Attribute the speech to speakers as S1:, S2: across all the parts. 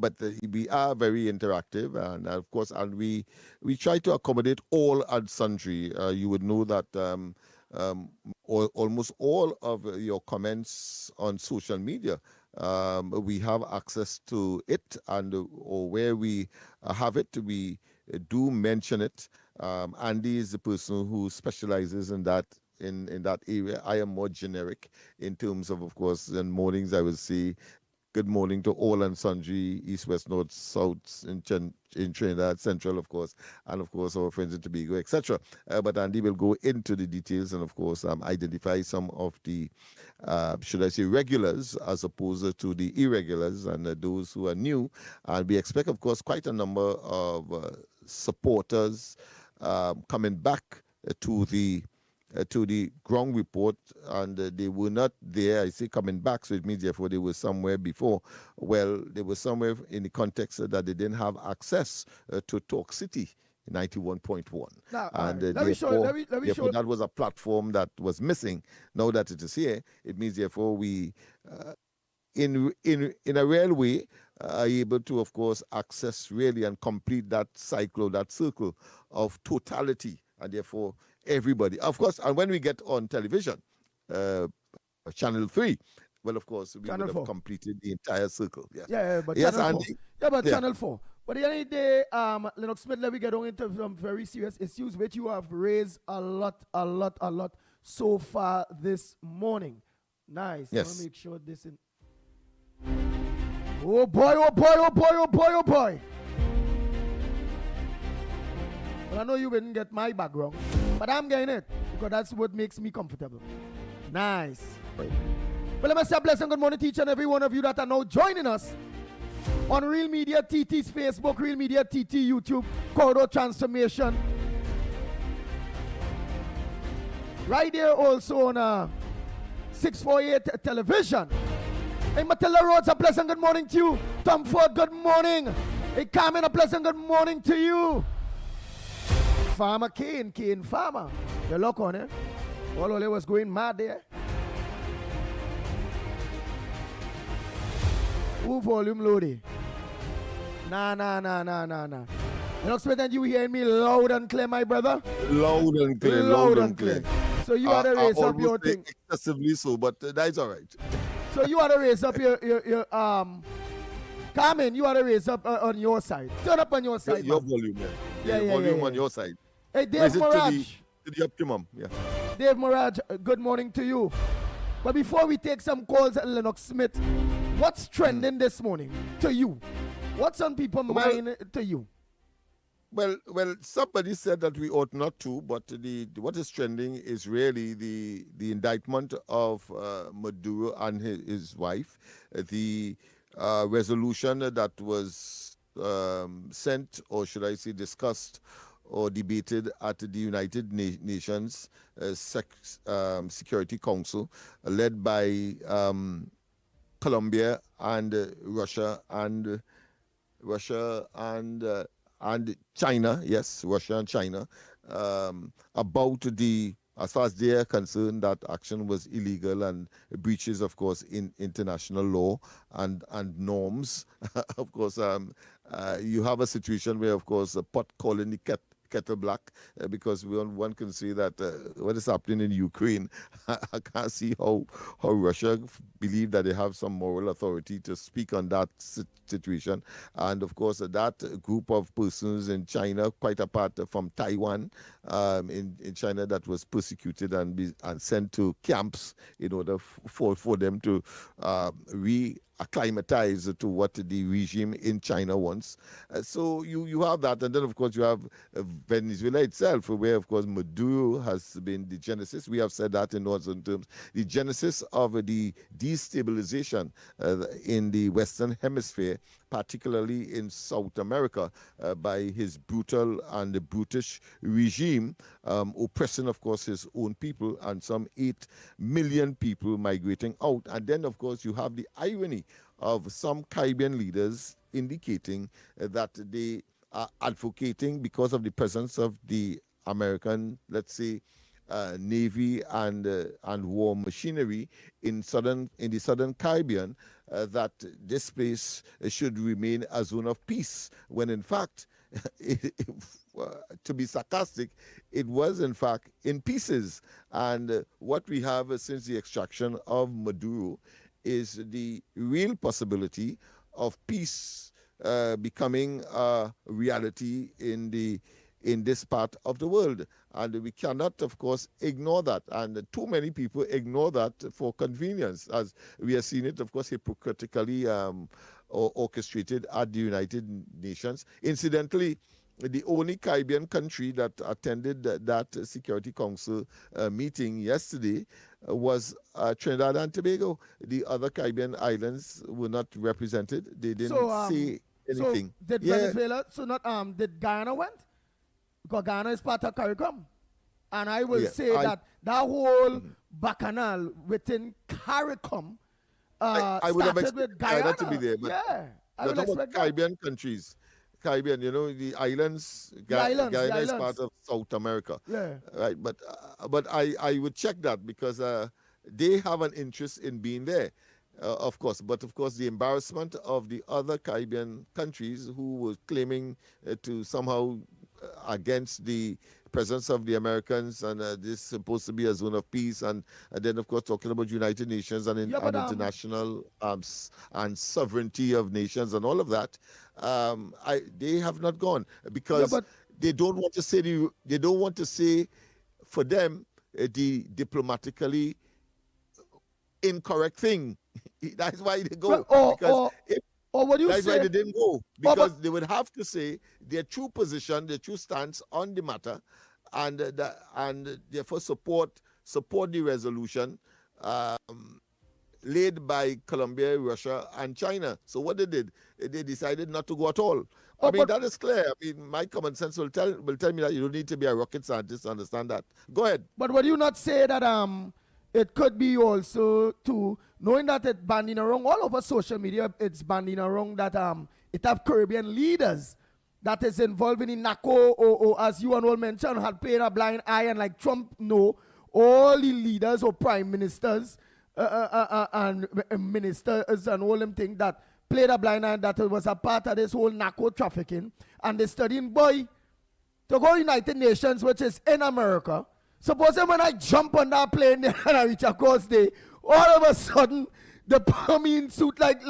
S1: but we are very interactive, and of course, and we try to accommodate all and sundry. You would know that um, almost all of your comments on social media, we have access to it, and or where we have it, we do mention it. Andy is the person who specializes in that. In that area, I am more generic in terms of course, in mornings I will say good morning to all and sundry, east, west, north, south, in Trinidad, central, of course, and of course our friends in Tobago, etc. But Andy will go into the details and, of course, identify some of the, should I say, regulars as opposed to the irregulars and those who are new. And we expect, of course, quite a number of supporters coming back to the ground report, and they were not there. I say coming back, so it means therefore they were somewhere before. Well, they were somewhere in the context that they didn't have access to Talk City 91.1,
S2: Now, all
S1: and
S2: right. Let me show. Let me
S1: therefore
S2: show.
S1: that was a platform that was missing. Now that it is here, it means therefore we, in a real way, are able to, of course, access really and complete that cycle, that circle of totality, and therefore everybody, of course. And when we get on television, uh, Channel 3, well, of course, we would
S2: Channel
S1: have
S2: 4.
S1: completed the entire circle. Yes.
S2: Yeah, but
S1: Yes,
S2: Channel 4.
S1: Andy.
S2: Yeah, but
S1: Yeah.
S2: Channel 4. But the other day, Lennox Smith, let me get on into some very serious issues which you have raised a lot so far this morning. Nice. I want to
S1: Yes.
S2: make sure this in. Oh boy, oh boy, oh boy, oh boy, oh boy. Well, I know you didn't get my background, but I'm getting it because that's what makes me comfortable. Nice.
S1: Right.
S2: Well, let me say a blessing good morning to each and every one of you that are now joining us on Real Media TT's Facebook, Real Media TT YouTube, Corridor Transformation. Right there also on 648 television. Hey, Matilda Rhodes, a pleasant good morning to you. Tom Ford, good morning. Hey, Carmen, a pleasant good morning to you. Farmer Kane Farmer. You look on it. All of it was going mad there. Who volume loaded? Nah. Lennox Smith, and you hearing me loud and clear, my brother?
S1: Loud and clear.
S2: Loud and clear. So you had to raise up your thing.
S1: Excessively so, but that's all right.
S2: So you had to raise up your Carmen, you had to raise up on your side. Turn up on your side.
S1: Your
S2: man.
S1: volume, yeah. Volume on your side.
S2: Hey, Dave
S1: Raise it
S2: Mirage.
S1: to the optimum, yeah.
S2: Dave Mirage, good morning to you. But before we take some calls at Lennox Smith, what's trending this morning to you? What's on people's mind to you?
S1: Well, somebody said that we ought not to, but what is trending is really the indictment of Maduro and his wife, the resolution that was sent, or should I say discussed or debated at the United Nations Security Council, led by Colombia and Russia and China, yes, Russia and China, about as far as they are concerned, that action was illegal and breaches, of course, in international law and norms. Of course, you have a situation where, of course, a pot calling the kettle black, because one can see that what is happening in Ukraine, I can't see how Russia believe that they have some moral authority to speak on that situation. And of course, that group of persons in China, quite apart from Taiwan, in China, that was persecuted and sent to camps in order for them to acclimatize to what the regime in China wants. So you have that, and then of course you have Venezuela itself, where of course Maduro has been the genesis. We have said that in also in terms the genesis of the destabilization in the Western Hemisphere, particularly in South America, by his brutal and brutish regime, oppressing, of course, his own people, and some 8 million people migrating out. And then, of course, you have the irony of some Caribbean leaders indicating that they are advocating, because of the presence of the American, let's say, navy and war machinery in the southern Caribbean, that this place should remain a zone of peace, when in fact, to be sarcastic, it was in fact in pieces. And what we have since the extraction of Maduro is the real possibility of peace becoming a reality in this part of the world. And we cannot, of course, ignore that. And too many people ignore that for convenience, as we have seen it, of course, hypocritically orchestrated at the United Nations. Incidentally, the only Caribbean country that attended that Security Council meeting yesterday was Trinidad and Tobago. The other Caribbean islands were not represented. They didn't say
S2: so
S1: anything.
S2: did
S1: Yeah,
S2: Venezuela? So not did Guyana went? Because Ghana is part of CARICOM. And I will
S1: yeah.
S2: say that that whole bacchanal within CARICOM
S1: I would have
S2: started with
S1: expected
S2: Guyana.
S1: Guyana to be there, but
S2: Yeah, I
S1: we're
S2: will
S1: talking about
S2: expect that.
S1: Caribbean countries. Caribbean, the islands.
S2: The islands, the
S1: Guyana is
S2: islands.
S1: part of South America,
S2: Yeah.
S1: right? But I would check that, because they have an interest in being there, of course. But of course, the embarrassment of the other Caribbean countries who were claiming to somehow against the presence of the Americans, and this is supposed to be a zone of peace, and then of course talking about United Nations and,
S2: Yeah, but
S1: international and sovereignty of nations and all of that. They have not gone,
S2: yeah,
S1: because
S2: but
S1: they don't want to say they don't want to say, for them, the diplomatically incorrect thing. That's why they go, because
S2: or what do you
S1: that's why
S2: say?
S1: they didn't go,
S2: But
S1: because they would have to say their true position, their true stance on the matter, and therefore support the resolution laid by Colombia, Russia, and China. So what they did, they decided not to go at all. I mean,
S2: but
S1: that is clear. I mean, my common sense will tell me that you don't need to be a rocket scientist to understand that. Go ahead.
S2: But would you not say that it could be also to knowing that it banding around all over social media, it's banding around that it have Caribbean leaders that is involved in NACO, or as you and all mentioned, had played a blind eye, and like Trump know all the leaders or prime ministers and ministers and all them things that played a blind eye, that it was a part of this whole narco trafficking, and they studying boy to go United Nations, which is in America. Suppose when I jump on that plane and I reach across there, all of a sudden the come suit like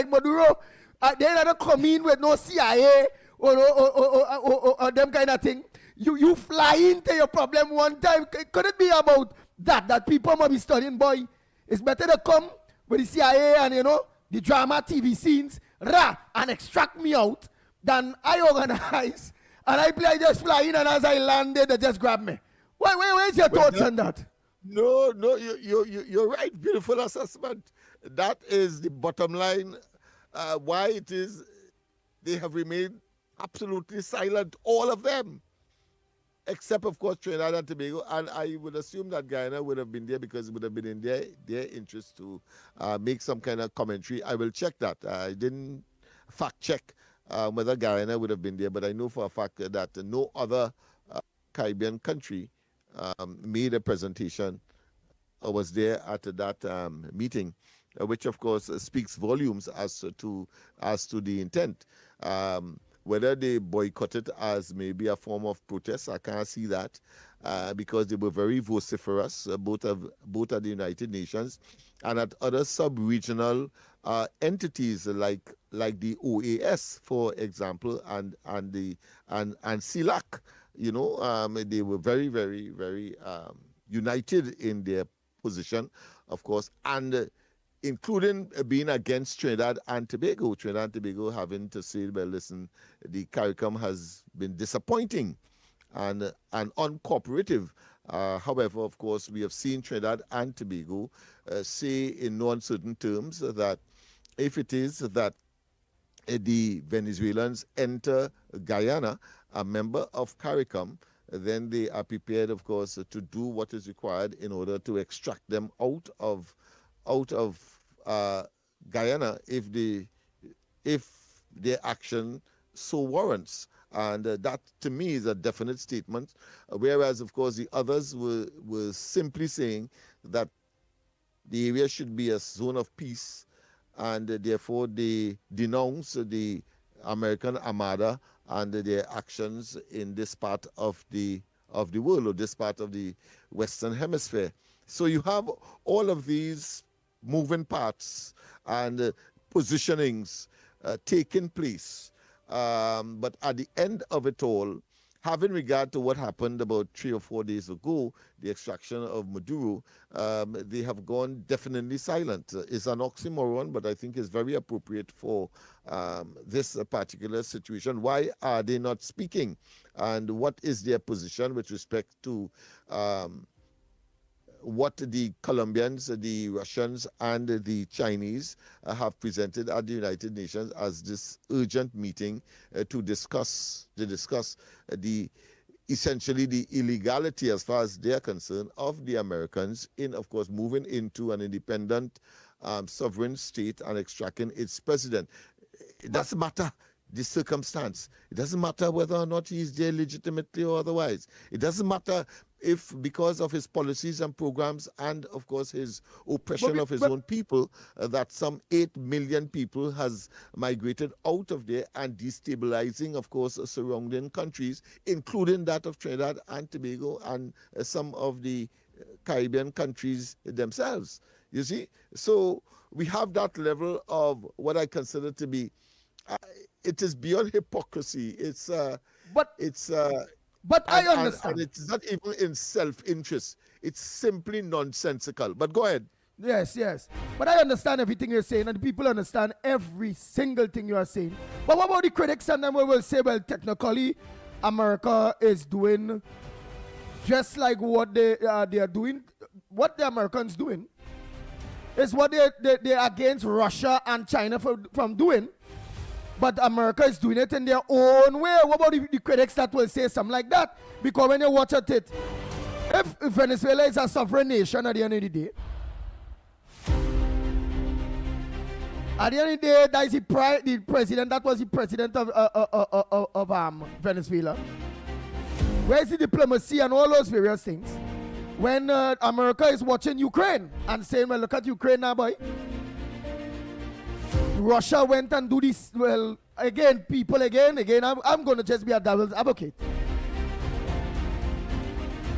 S2: Maduro, they don't come in with no CIA or them kind of thing. You fly into your problem one time. Could it be about that people might be studying, boy? It's better to come with the CIA and the drama TV scenes, and extract me out than I organize and I just fly in, and as I landed, they just grab me. Where's your thoughts on that?
S1: No, you're right. Beautiful assessment. That is the bottom line. Why it is they have remained absolutely silent, all of them, except of course Trinidad and Tobago. And I would assume that Guyana would have been there because it would have been in their interest to make some kind of commentary. I will check that. I didn't fact check whether Guyana would have been there, but I know for a fact that no other Caribbean country made a presentation or was there at that meeting, which of course speaks volumes as to the intent. Whether they boycott it as maybe a form of protest, I can't see that, because they were very vociferous, both at the United Nations and at other sub-regional entities like the OAS, for example, and CELAC. They were very, very, very united in their position, of course, and including being against Trinidad and Tobago. Trinidad and Tobago having to say, well, listen, the CARICOM has been disappointing and uncooperative. However, of course, we have seen Trinidad and Tobago say in no uncertain terms that if it is that the Venezuelans enter Guyana, a member of CARICOM, then they are prepared, of course, to do what is required in order to extract them out of Guyana if their action so warrants. And that, to me, is a definite statement. Whereas, of course, the others were simply saying that the area should be a zone of peace, and therefore they denounce the American Armada and their actions in this part of the world, or this part of the Western Hemisphere. So you have all of these moving parts and positionings taking place. But at the end of it all, having regard to what happened about 3 or 4 days ago, the extraction of Maduro, they have gone definitely silent. It's an oxymoron, but I think it's very appropriate for this particular situation. Why are they not speaking? And what is their position with respect to what the Colombians, the Russians, and the Chinese have presented at the United Nations as this urgent meeting to discuss the essentially the illegality, as far as they're concerned, of the Americans in, of course, moving into an independent sovereign state and extracting its president. It doesn't matter the circumstance. It doesn't matter whether or not he's there legitimately or otherwise. It doesn't matter if, because of his policies and programs and, of course, his oppression of his own people, that some 8 million people has migrated out of there and destabilizing, of course, surrounding countries, including that of Trinidad and Tobago and some of the Caribbean countries themselves. You see? So we have that level of what I consider to be it is beyond hypocrisy. But
S2: I understand.
S1: And it's not even in self-interest. It's simply nonsensical. But go ahead.
S2: Yes. But I understand everything you're saying, and the people understand every single thing you are saying. But what about the critics and them who will say, well, technically, America is doing just like what they are doing. What the Americans doing is what they're against Russia and China from doing. But America is doing it in their own way. What about the critics that will say something like that? Because when you watch at it, if Venezuela is a sovereign nation at the end of the day, that is the president, that was the president of Venezuela. Where is the diplomacy and all those various things? When America is watching Ukraine and saying, well, look at Ukraine now, boy. Russia went and do this. Well, again, I'm going to just be a devil's advocate.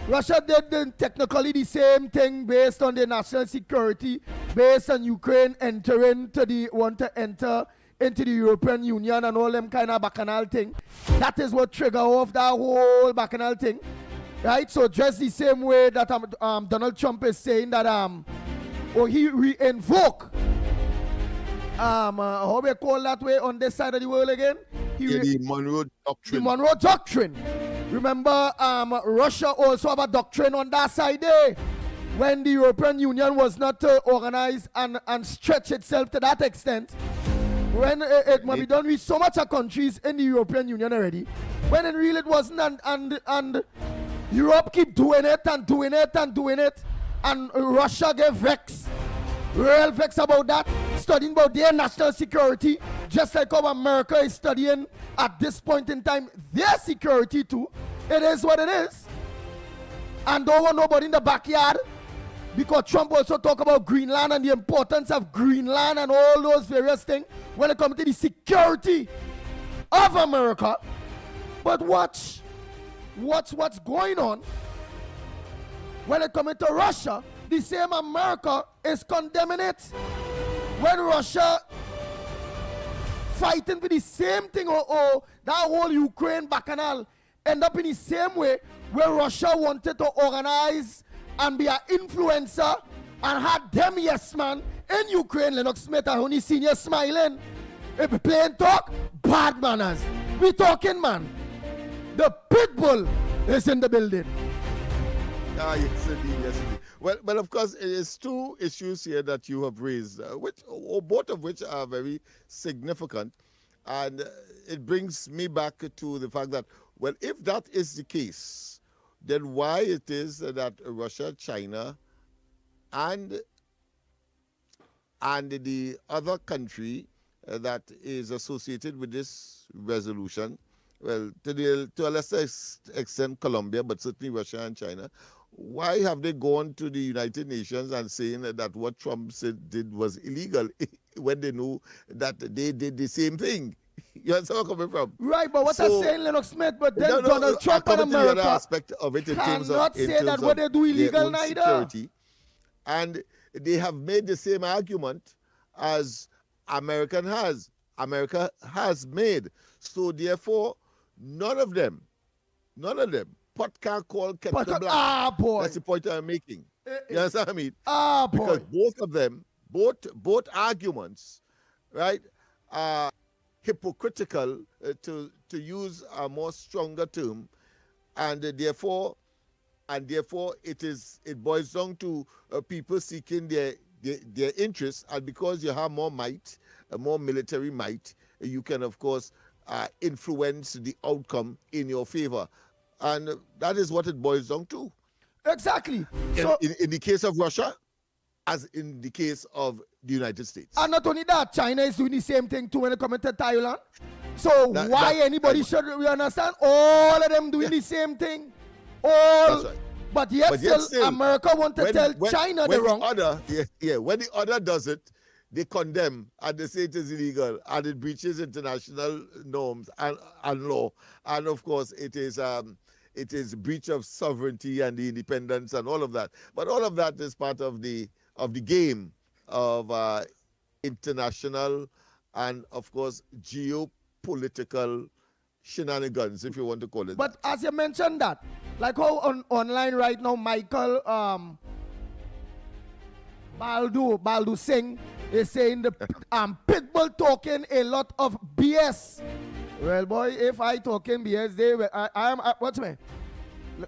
S2: Russia did technically the same thing based on their national security, based on Ukraine want to enter into the European Union and all them kind of bacchanal thing. That is what trigger off that whole bacchanal thing. Right? So just the same way that Donald Trump is saying that he re-invoke how we call that way on this side of the world again?
S1: The Monroe Doctrine.
S2: The Monroe Doctrine. Remember, Russia also have a doctrine on that side there. When the European Union was not organized and stretch itself to that extent, when it might be done with so much of countries in the European Union already, when in real it wasn't, and Europe keep doing it, and Russia get vexed. Real vex about that, studying about their national security, just like how America is studying at this point in time their security too. It is what it is. And don't want nobody in the backyard, because Trump also talk about Greenland and the importance of Greenland and all those various things when it comes to the security of America. But what's going on when it comes to Russia. The same America is condemning it. When Russia fighting for the same thing, or that whole Ukraine bacchanal end up in the same way, where Russia wanted to organize and be an influencer and had them yes man in Ukraine. Lennox Smith and Honey Senior smiling. If we playing talk, bad manners. We talking, man. The pit bull is in the building.
S1: Yes, indeed. Well, of course, it is two issues here that you have raised, both of which are very significant. And it brings me back to the fact that, well, if that is the case, then why it is that Russia, China, and the other country that is associated with this resolution well, to a lesser extent Colombia, but certainly Russia and China, why have they gone to the United Nations and saying that what Trump did was illegal when they knew that they did the same thing? You understand where I'm coming from?
S2: Right, but what I'm
S1: So,
S2: saying, Lennox Smith, but then
S1: no,
S2: Donald
S1: I
S2: Trump and
S1: come to the other
S2: America
S1: aspect of it
S2: cannot say that what they do
S1: their
S2: illegal
S1: own
S2: neither.
S1: security. And they have made the same argument as America has made. So therefore, none of them, pot can't call kettle black.
S2: Boy.
S1: That's the point I'm making. You understand what I mean?
S2: Boy.
S1: Because both of them, both arguments, right, are hypocritical, to use a more stronger term, and therefore it boils down to people seeking their interests, and because you have more might, more military might, you can of course influence the outcome in your favor, and that is what it boils down to.
S2: Exactly.
S1: In the case of Russia, as in the case of the United States.
S2: And not only that, China is doing the same thing too when it comes to Thailand. So should we understand? All of them doing the same thing. All. Right. But yet still, America want to tell China they're wrong.
S1: When the other does it, they condemn and they say it is illegal and it breaches international norms and law. And of course, it is breach of sovereignty and the independence and all of that. But all of that is part of the game of international and of course geopolitical shenanigans, if you want to call it.
S2: But as you mentioned that, like how online right now, Michael Baldu Singh is saying the Pitbull talking a lot of BS. Well, boy, if I talking BS, I am what's me?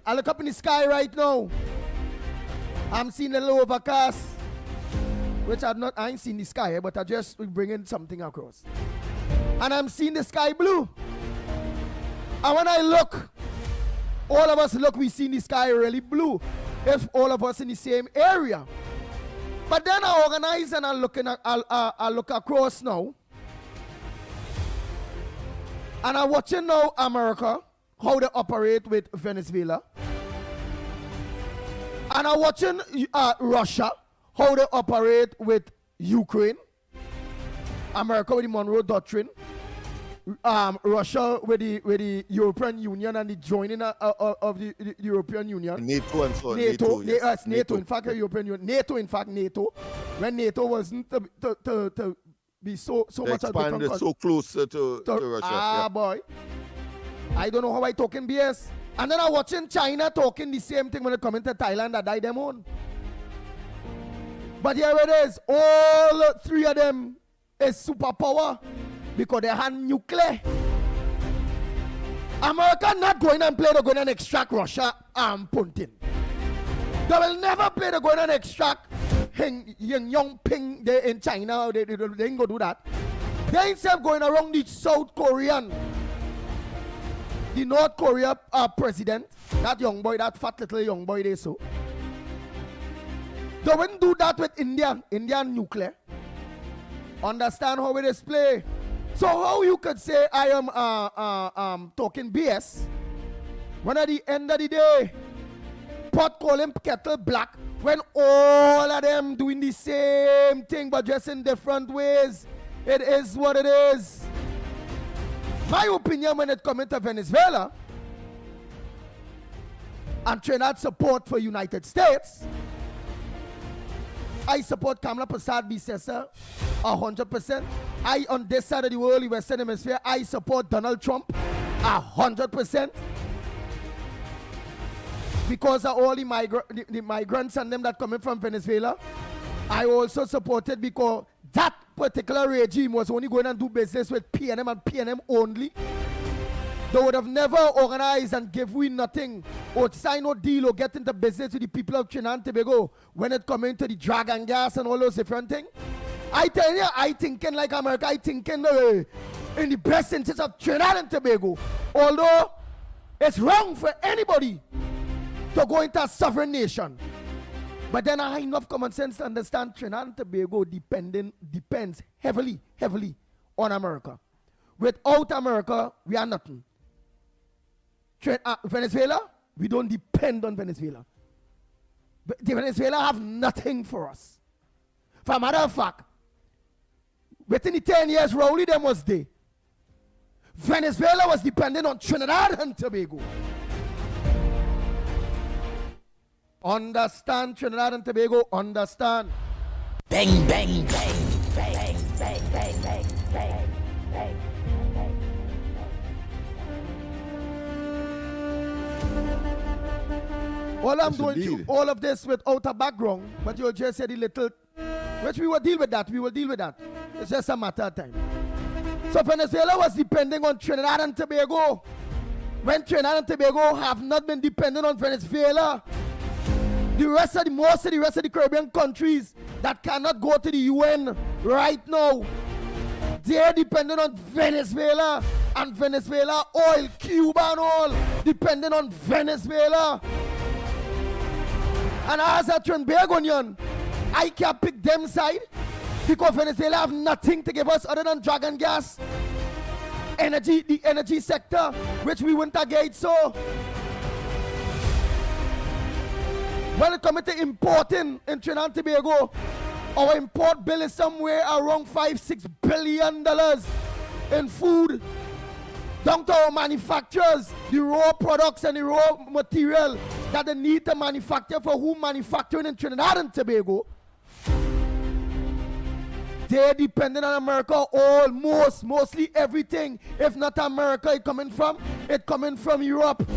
S2: I look up in the sky right now. I'm seeing a little overcast, which I ain't seen the sky, but I just bringing something across. And I'm seeing the sky blue. And when I look, all of us look, we see the sky really blue. If all of us in the same area. But then I organize and I look across now. And I'm watching now America, how they operate with Venezuela. And I'm watching Russia, how they operate with Ukraine. America with the Monroe Doctrine. Russia with the European Union and the joining of the European Union.
S1: NATO and so on.
S2: NATO. Yes. NATO. In fact, the European Union. NATO, in fact, NATO. When NATO wasn't to be so much
S1: expanded so close to Russia.
S2: Boy. I don't know how I talking BS. And then I'm watching China talking the same thing when it comes to Thailand that died them on. But here it is. All three of them is superpower because they have nuclear. America not going and play, they're going and extract Russia and Putin. They will never play, they're going and extract Young Ping in China. They ain't go do that. They instead of going around the South Korean, the North Korea president, that young boy, that fat little young boy they so. They wouldn't do that with Indian nuclear. Understand how it is play. So how you could say I am talking BS when at the end of the day, pot calling kettle black when all of them doing the same thing but just in different ways. It is what it is. My opinion when it comes to Venezuela and Trinidad support for United States, I support Kamala Prasad Bisesa 100%. I, on this side of the world, the Western Hemisphere, I support Donald Trump 100%. Because of all the migrants and them that coming from Venezuela. I also supported because that particular regime was only going to do business with PNM and PNM only. They would have never organized and give we nothing or sign no deal or get into business with the people of Trinidad and Tobago when it comes into the drag and gas and all those different things. I tell you, I thinking like America, I thinking in the best interest of Trinidad and Tobago. Although it's wrong for anybody to go into a sovereign nation. But then I have enough common sense to understand Trinidad and Tobago depends heavily on America. Without America, we are nothing. Venezuela, we don't depend on Venezuela. The Venezuela have nothing for us. For a matter of fact, within the 10 years Rowley them was there, Venezuela was dependent on Trinidad and Tobago. Understand, Trinidad and Tobago, understand.
S3: Bang, bang, bang, bang, bang, bang, bang, bang, bang.
S2: All I'm doing through all of this without a background, but you just said a little, which we will deal with that. It's just a matter of time. So Venezuela was depending on Trinidad and Tobago. When Trinidad and Tobago have not been dependent on Venezuela, most of the rest of the Caribbean countries that cannot go to the UN right now, they're dependent on Venezuela, and Venezuela oil, Cuba and all, dependent on Venezuela. And as a Trinbagonian, I can't pick them side because Venezuela have nothing to give us other than dragon gas, energy, the energy sector, which we won't engage. So when it comes to importing in Trinidad and Tobago, our import bill is somewhere around $5-6 billion in food. Down to our manufacturers, the raw products and the raw material that they need to manufacture for whom manufacturing in Trinidad and Tobago. They're dependent on America mostly everything. If not America, it coming from Europe.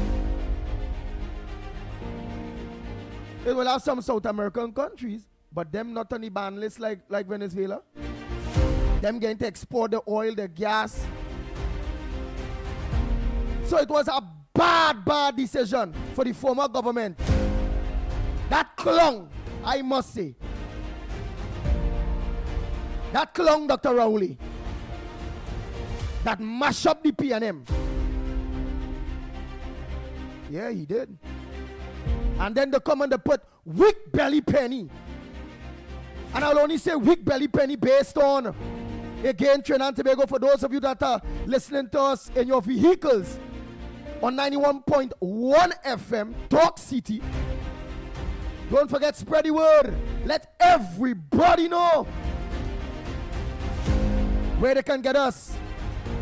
S2: It will have some South American countries, but them not on the ban list like Venezuela. Them getting to export the oil, the gas. So it was a bad decision for the former government. That clung, I must say. That clung, Dr. Rowley. That mashed up the PNM. Yeah, he did. And then they come and they put weak belly penny. And I'll only say weak belly penny based on, again, Trinidad and Tobago, for those of you that are listening to us in your vehicles, on 91.1 FM, Talk City. Don't forget, spread the word. Let everybody know where they can get us.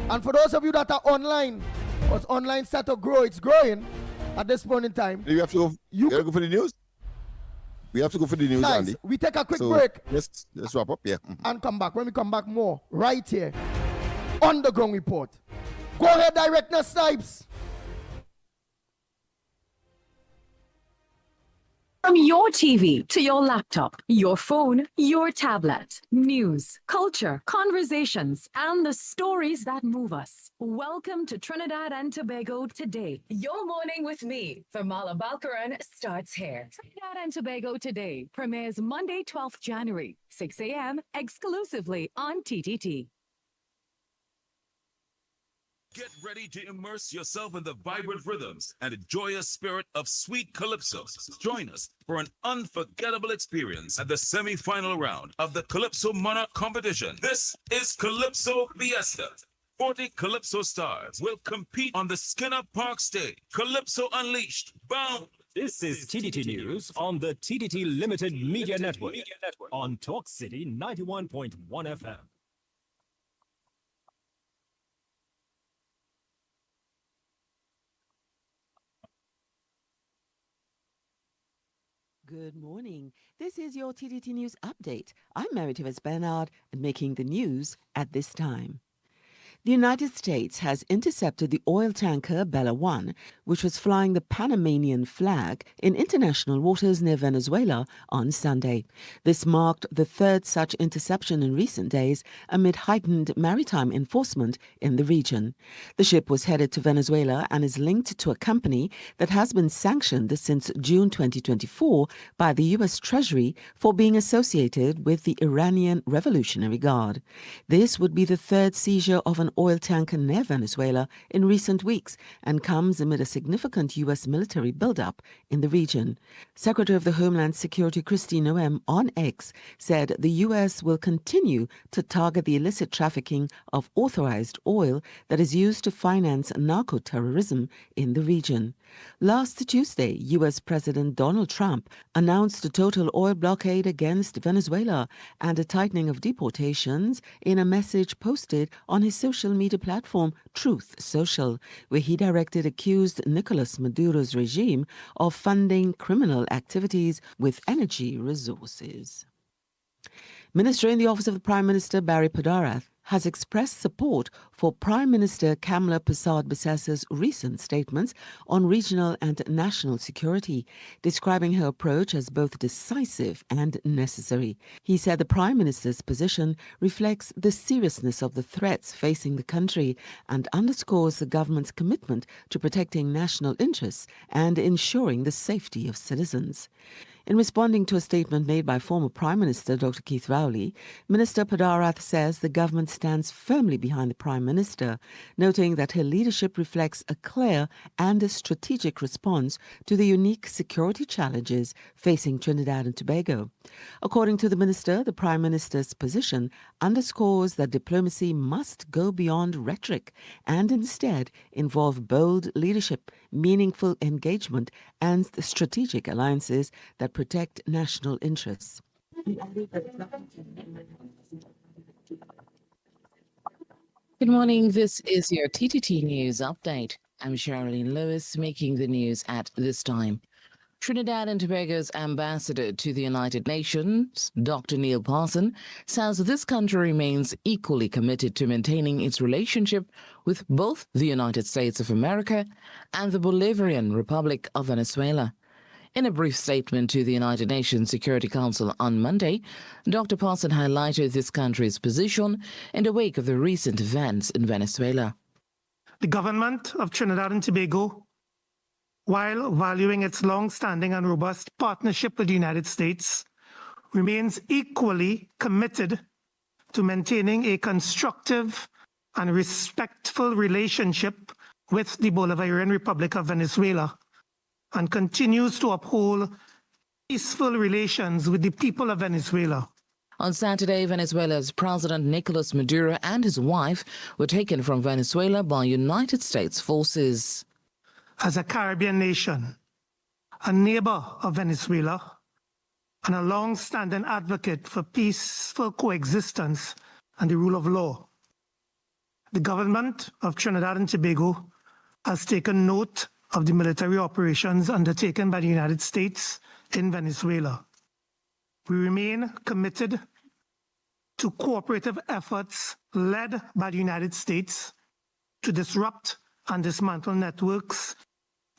S2: And for those of you that are online, because online start to grow, it's growing at this point in time.
S1: You have to go. You gotta go for the news. We have to go for the news,
S2: guys,
S1: Andy.
S2: we take a quick break.
S1: Let's wrap up, yeah.
S2: And come back. When we come back, more right here on the Ground Report. Go ahead, Director Snipes.
S4: From your TV to your laptop, your phone, your tablet, news, culture, conversations, and the stories that move us. Welcome to Trinidad and Tobago Today. Your morning with me, Famala Balkaran, starts here. Trinidad and Tobago Today premieres Monday, 12th January, 6 a.m. exclusively on TTT.
S5: Get ready to immerse yourself in the vibrant rhythms and the joyous spirit of sweet calypso. Join us for an unforgettable experience at the semi-final round of the Calypso Monarch competition. This is Calypso Fiesta. 40 Calypso stars will compete on the Skinner Park stage. Calypso Unleashed, bound.
S6: This is TTT News on the TTT Limited Media Network on Talk City 91.1 FM.
S7: Good morning. This is your TTT News Update. I'm Mary Tivis Bernard and making the news at this time. The United States has intercepted the oil tanker Bella One, which was flying the Panamanian flag in international waters near Venezuela on Sunday. This marked the third such interception in recent days amid heightened maritime enforcement in the region. The ship was headed to Venezuela and is linked to a company that has been sanctioned since June 2024 by the U.S. Treasury for being associated with the Iranian Revolutionary Guard. This would be the third seizure of an oil tanker near Venezuela in recent weeks and comes amid a significant U.S. military buildup in the region. Secretary of the Homeland Security Christine Noem on X said the U.S. will continue to target the illicit trafficking of authorized oil that is used to finance narco-terrorism in the region. Last Tuesday, U.S. President Donald Trump announced a total oil blockade against Venezuela and a tightening of deportations in a message posted on his social media platform Truth Social, where he directed accused Nicolas Maduro's regime of funding criminal activities with energy resources. Minister in the Office of the Prime Minister, Barry Padarath, has expressed support for Prime Minister Kamla Persad-Bissessa's recent statements on regional and national security, describing her approach as both decisive and necessary. He said the Prime Minister's position reflects the seriousness of the threats facing the country and underscores the government's commitment to protecting national interests and ensuring the safety of citizens. In responding to a statement made by former Prime Minister Dr. Keith Rowley, Minister Padarath says the government stands firmly behind the Prime Minister, noting that her leadership reflects a clear and a strategic response to the unique security challenges facing Trinidad and Tobago. According to the Minister, the Prime Minister's position underscores that diplomacy must go beyond rhetoric and instead involve bold leadership, meaningful engagement, and strategic alliances that protect national interests.
S8: Good morning. This is your TTT News Update. I'm Sherilyn Lewis, making the news at this time. Trinidad and Tobago's ambassador to the United Nations, Dr. Neil Parson, says this country remains equally committed to maintaining its relationship with both the United States of America and the Bolivarian Republic of Venezuela. In a brief statement to the United Nations Security Council on Monday, Dr. Parson highlighted this country's position in the wake of the recent events in Venezuela.
S9: The government of Trinidad and Tobago, while valuing its long-standing and robust partnership with the United States, remains equally committed to maintaining a constructive and respectful relationship with the Bolivarian Republic of Venezuela, and continues to uphold peaceful relations with the people of Venezuela.
S8: On Saturday, Venezuela's President Nicolas Maduro and his wife were taken from Venezuela by United States forces.
S9: As a Caribbean nation, a neighbor of Venezuela, and a long-standing advocate for peaceful coexistence and the rule of law, the government of Trinidad and Tobago has taken note of the military operations undertaken by the United States in Venezuela. We remain committed to cooperative efforts led by the United States to disrupt and dismantle networks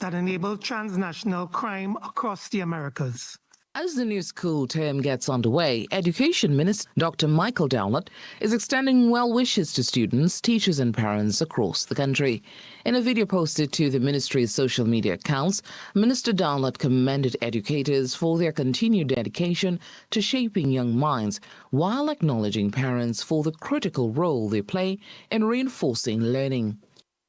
S9: that enable transnational crime across the Americas.
S8: As the new school term gets underway, Education Minister Dr. Michael Dowlett is extending well wishes to students, teachers and parents across the country. In a video posted to the ministry's social media accounts, Minister Dowlett commended educators for their continued dedication to shaping young minds, while acknowledging parents for the critical role they play in reinforcing learning.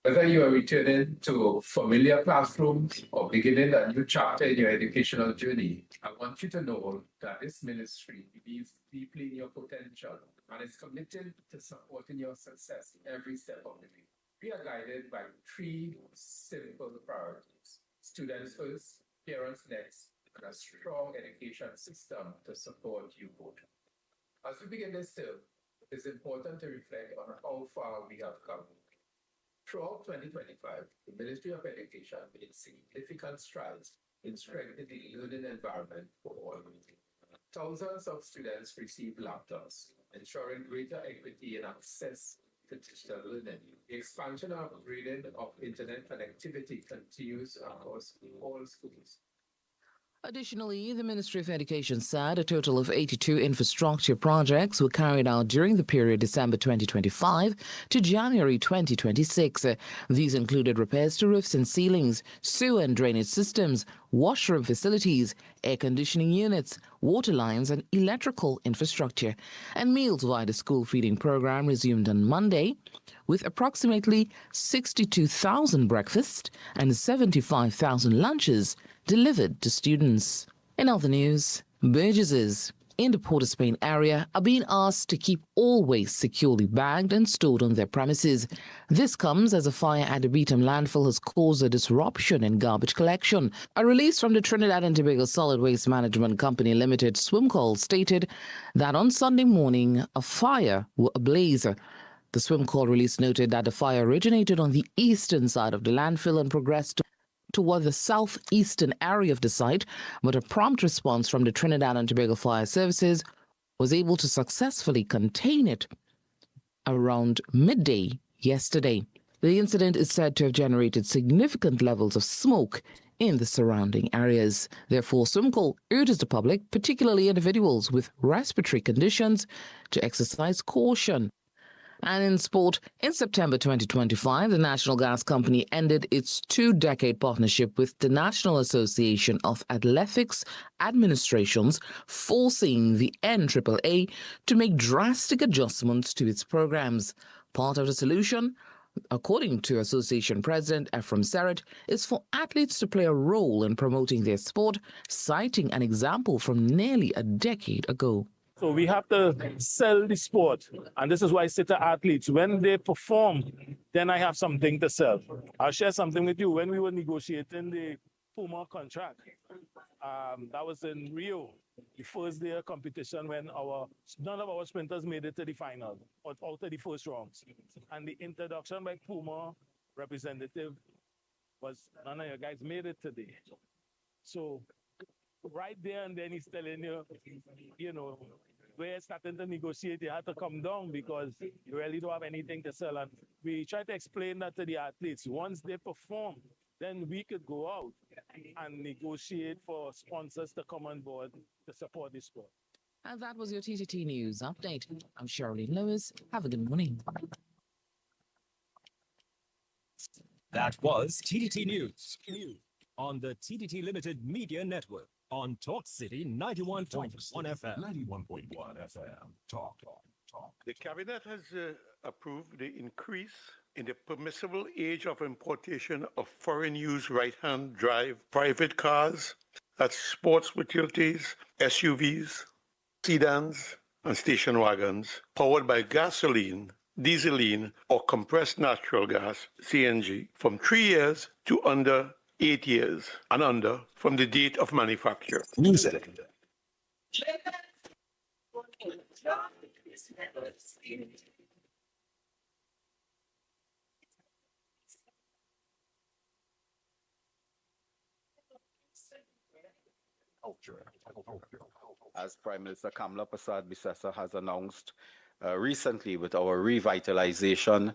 S10: Whether you are returning to familiar classrooms or beginning a new chapter in your educational journey, I want you to know that this ministry believes deeply in your potential and is committed to supporting your success every step of the way. We are guided by three simple priorities: students first, parents next, and a strong education system to support you both. As we begin this term, it is important to reflect on how far we have come. Throughout 2025, the Ministry of Education made significant strides in strengthening the learning environment for all. Thousands of students received laptops, ensuring greater equity and access to digital learning. The expansion and upgrading of internet connectivity continues across all schools.
S8: Additionally, the Ministry of Education said a total of 82 infrastructure projects were carried out during the period December 2025 to January 2026. These included repairs to roofs and ceilings, sewer and drainage systems, washroom facilities, air conditioning units, water lines, and electrical infrastructure. And meals via the school feeding program resumed on Monday, with approximately 62,000 breakfasts and 75,000 lunches delivered to students. In other news, Burgesses in the Port of Spain area are being asked to keep all waste securely bagged and stored on their premises. This comes as a fire at the Beetham landfill has caused a disruption in garbage collection. A release from the Trinidad and Tobago Solid Waste Management Company Limited swim call stated that on Sunday morning a fire was ablaze. The swim call release noted that the fire originated on the eastern side of the landfill and progressed toward the southeastern area of the site, but a prompt response from the Trinidad and Tobago Fire Services was able to successfully contain it around midday yesterday. The incident is said to have generated significant levels of smoke in the surrounding areas. Therefore, Swimco urges the public, particularly individuals with respiratory conditions, to exercise caution. And in sport, in September 2025, the National Gas Company ended its 2-decade partnership with the National Association of Athletics Administrations, forcing the NAAA to make drastic adjustments to its programs. Part of the solution, according to Association President Ephraim Serrett, is for athletes to play a role in promoting their sport, citing an example from nearly a decade ago.
S11: So we have to sell the sport. And this is why I say to athletes, when they perform, then I have something to sell. I'll share something with you. When we were negotiating the Puma contract, that was in Rio, the first day of competition when none of our sprinters made it to the final, or out of the first rounds. And the introduction by Puma representative was, none of you guys made it today. So right there and then he's telling you, we're starting to negotiate, you have to come down because you really don't have anything to sell. And we try to explain that to the athletes. Once they perform, then we could go out and negotiate for sponsors to come on board to support the sport.
S8: And that was your TTT News Update. I'm Shirley Lewis. Have a good morning.
S6: That was TTT News on the TTT Limited Media Network on Talk City 91.1 FM.
S12: 91.1 FM. Talk.
S13: The Cabinet has approved the increase in the permissible age of importation of foreign-use right-hand drive private cars, that's sports utilities, SUVs, sedans, and station wagons, powered by gasoline, dieseline, or compressed natural gas, CNG, from 3 years to under 8 years and under from the date of manufacture.
S12: Music.
S14: As Prime Minister Kamala Persad-Bissessar has announced recently with our revitalization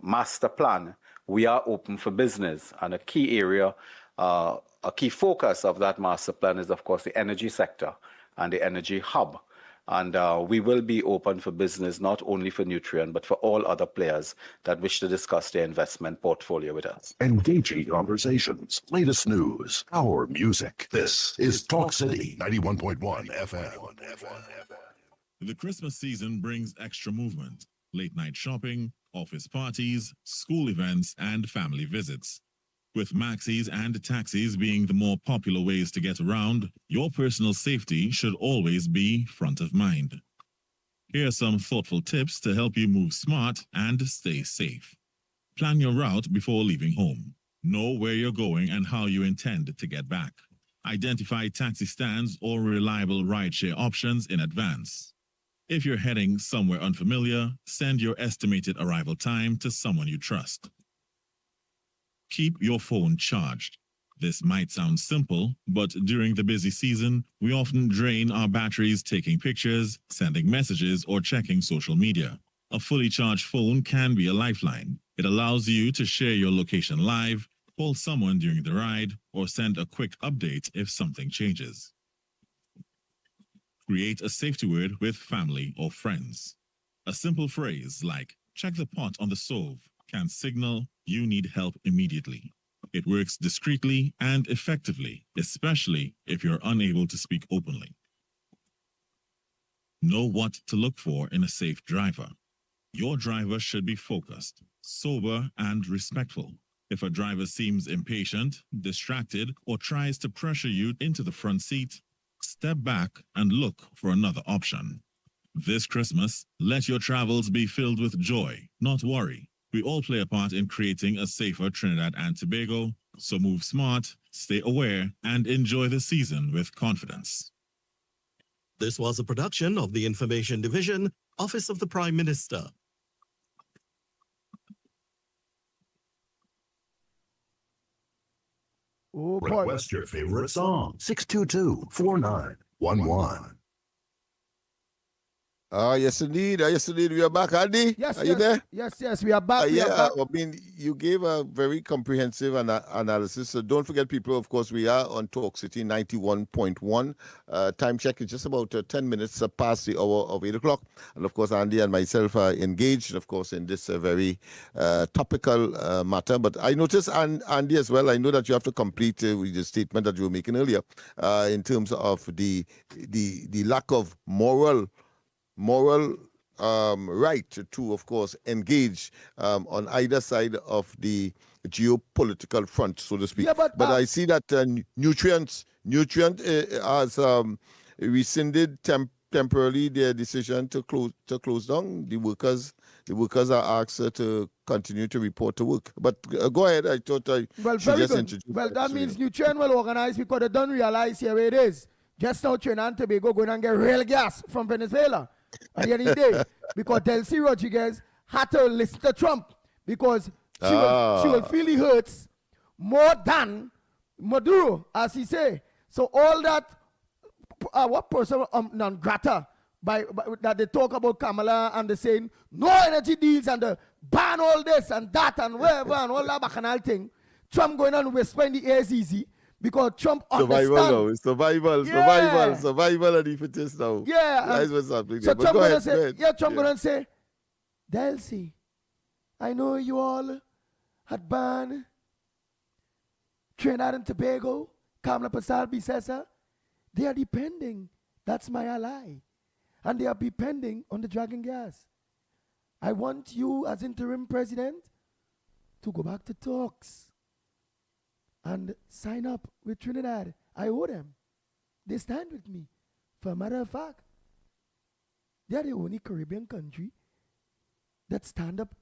S14: master plan, we are open for business. And a key area, a key focus of that master plan is, of course, the energy sector and the energy hub. And we will be open for business, not only for Nutrien, but for all other players that wish to discuss their investment portfolio with us.
S12: Engaging conversations, latest news, our music. This is Talk City 91.1 FM.
S5: The Christmas season brings extra movement, late-night shopping, office parties, school events, and family visits. With maxis and taxis being the more popular ways to get around, your personal safety should always be front of mind. Here are some thoughtful tips to help you move smart and stay safe. Plan your route before leaving home. Know where you're going and how you intend to get back. Identify taxi stands or reliable rideshare options in advance. If you're heading somewhere unfamiliar, send your estimated arrival time to someone you trust. Keep your phone charged. This might sound simple, but during the busy season, we often drain our batteries taking pictures, sending messages, or checking social media. A fully charged phone can be a lifeline. It allows you to share your location live,
S15: call someone during the ride, or send a quick update if something changes. Create a safety word with family or friends. A simple phrase like, check the pot on the stove, can signal you need help immediately. It works discreetly and effectively, especially if you're unable to speak openly. Know what to look for in a safe driver. Your driver should be focused, sober, and respectful. If a driver seems impatient, distracted, or tries to pressure you into the front seat, step back and look for another option. This Christmas, let your travels be filled with joy, not worry. We all play a part in creating a safer Trinidad and Tobago, so move smart, stay aware, and enjoy the season with confidence.
S16: This was a production of the Information Division, Office of the Prime Minister.
S2: Oh, boy.
S12: Request your favorite song. 622-4911.
S1: Yes, indeed. Yes, indeed. We are back, Andy.
S2: Yes,
S1: are you there?
S2: Yes, we are back. We
S1: Yeah,
S2: are back.
S1: I mean, you gave a very comprehensive analysis. So don't forget, people, of course, we are on Talk City 91.1. Time check is just about 10 minutes past the hour of 8 o'clock. And, of course, Andy and myself are engaged, of course, in this very topical matter. But I noticed, and Andy as well, I know that you have to complete with the statement that you were making earlier in terms of the lack of moral right to, of course, engage on either side of the geopolitical front, so to speak.
S2: Yeah, but
S1: I see that Nutrient has rescinded temporarily their decision to close down. The workers are asked to continue to report to work. But go ahead. I thought I should just introduce.
S2: Well, that means Nutrient will organize because they don't realize here where it is. Just now, Trinidad and Tobago going and get real gas from Venezuela at the end of the day, because Delcy Rodriguez had to listen to Trump because she will feel the hurts more than Maduro, as he say. So all that, what person non grata by that they talk about Kamala and they saying no energy deals and the ban all this and that and whatever and all that bacchanal thing. Trump going on whisper in the air is easy. Because Trump understands.
S1: Survival and if it is now.
S2: Yeah.
S1: That's what's happening.
S2: So Trump
S1: gonna
S2: say, Trump gonna say, Delcy, I know you all had banned Trinidad and Tobago, Kamala Pasal-Bissessa. They are depending. That's my ally. And they are depending on the dragon gas. I want you as interim president to go back to talks and sign up with Trinidad. I owe them. They stand with me. For a matter of fact, they are the only Caribbean country that stand up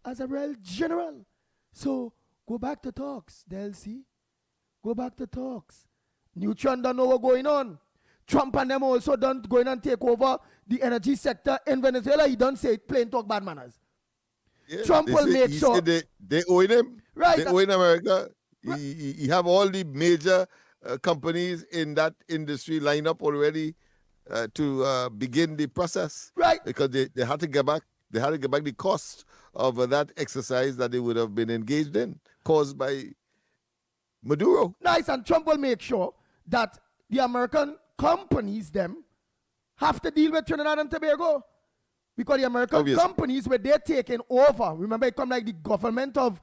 S2: as a real general. So go back to talks, Delcy. Go back to talks. Neutron don't know what's going on. Trump and them also don't go in and take over the energy sector in Venezuela. He don't say plain talk bad manners.
S1: Yeah,
S2: Trump will make sure.
S1: They owe him.
S2: Right.
S1: They owe in America. He have all the major companies in that industry lined up already to begin the process.
S2: Right.
S1: Because they had to get back. They had to get back the cost of that exercise that they would have been engaged in, caused by Maduro.
S2: Nice, and Trump will make sure that the American companies them have to deal with Trinidad and Tobago. Because the American companies, where they're taking over, remember it come like the government of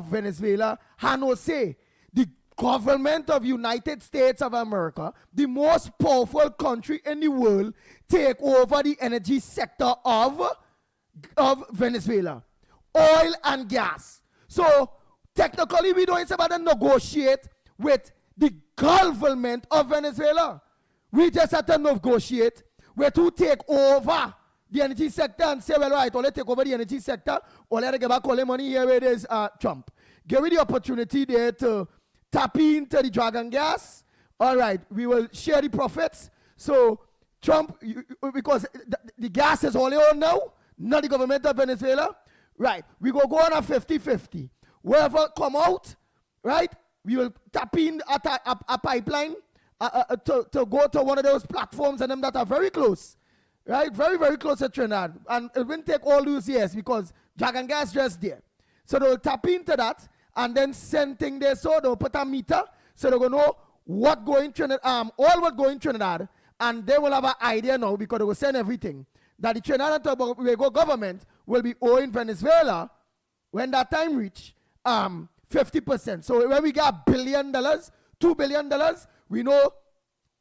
S2: Venezuela, no say. The government of United States of America, the most powerful country in the world, take over the energy sector of Venezuela. Oil and gas. So technically we don't about to negotiate with the government of Venezuela. We just have to negotiate with who take over the energy sector and say, well, right, or let's take over the energy sector, or let us get back all the money here where it is Trump. Give me the opportunity there to tap into the dragon gas. All right, we will share the profits. So Trump, because the gas is only on now, not the government of Venezuela. Right, we go on a 50-50. Whoever come out, right, we will tap in a pipeline to go to one of those platforms and them that are very close. Right, very, very close to Trinidad. And it won't take all those years because dragon gas just there. So they'll tap into that and then send thing there so they'll put a meter so they're going to know what going Trinidad, all what going Trinidad, and they will have an idea now because they will send everything that the Trinidad and Tobago government will be owing Venezuela when that time reach 50%. So when we get $1 billion, $2 billion, we know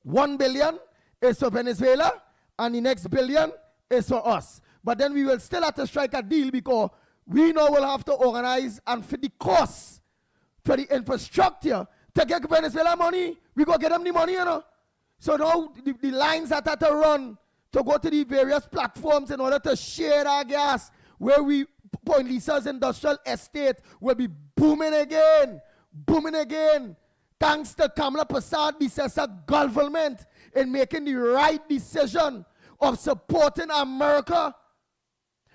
S2: 1 billion is for Venezuela and the next billion is for us. But then we will still have to strike a deal because we know we'll have to organize and for the cost for the infrastructure to get Venezuela money, we go get them the money, you know. So now the lines that have to run to go to the various platforms in order to share our gas, where we Point Lisa's industrial estate will be booming again, thanks to Kamala Prasad Bisesa government in making the right decision of supporting America.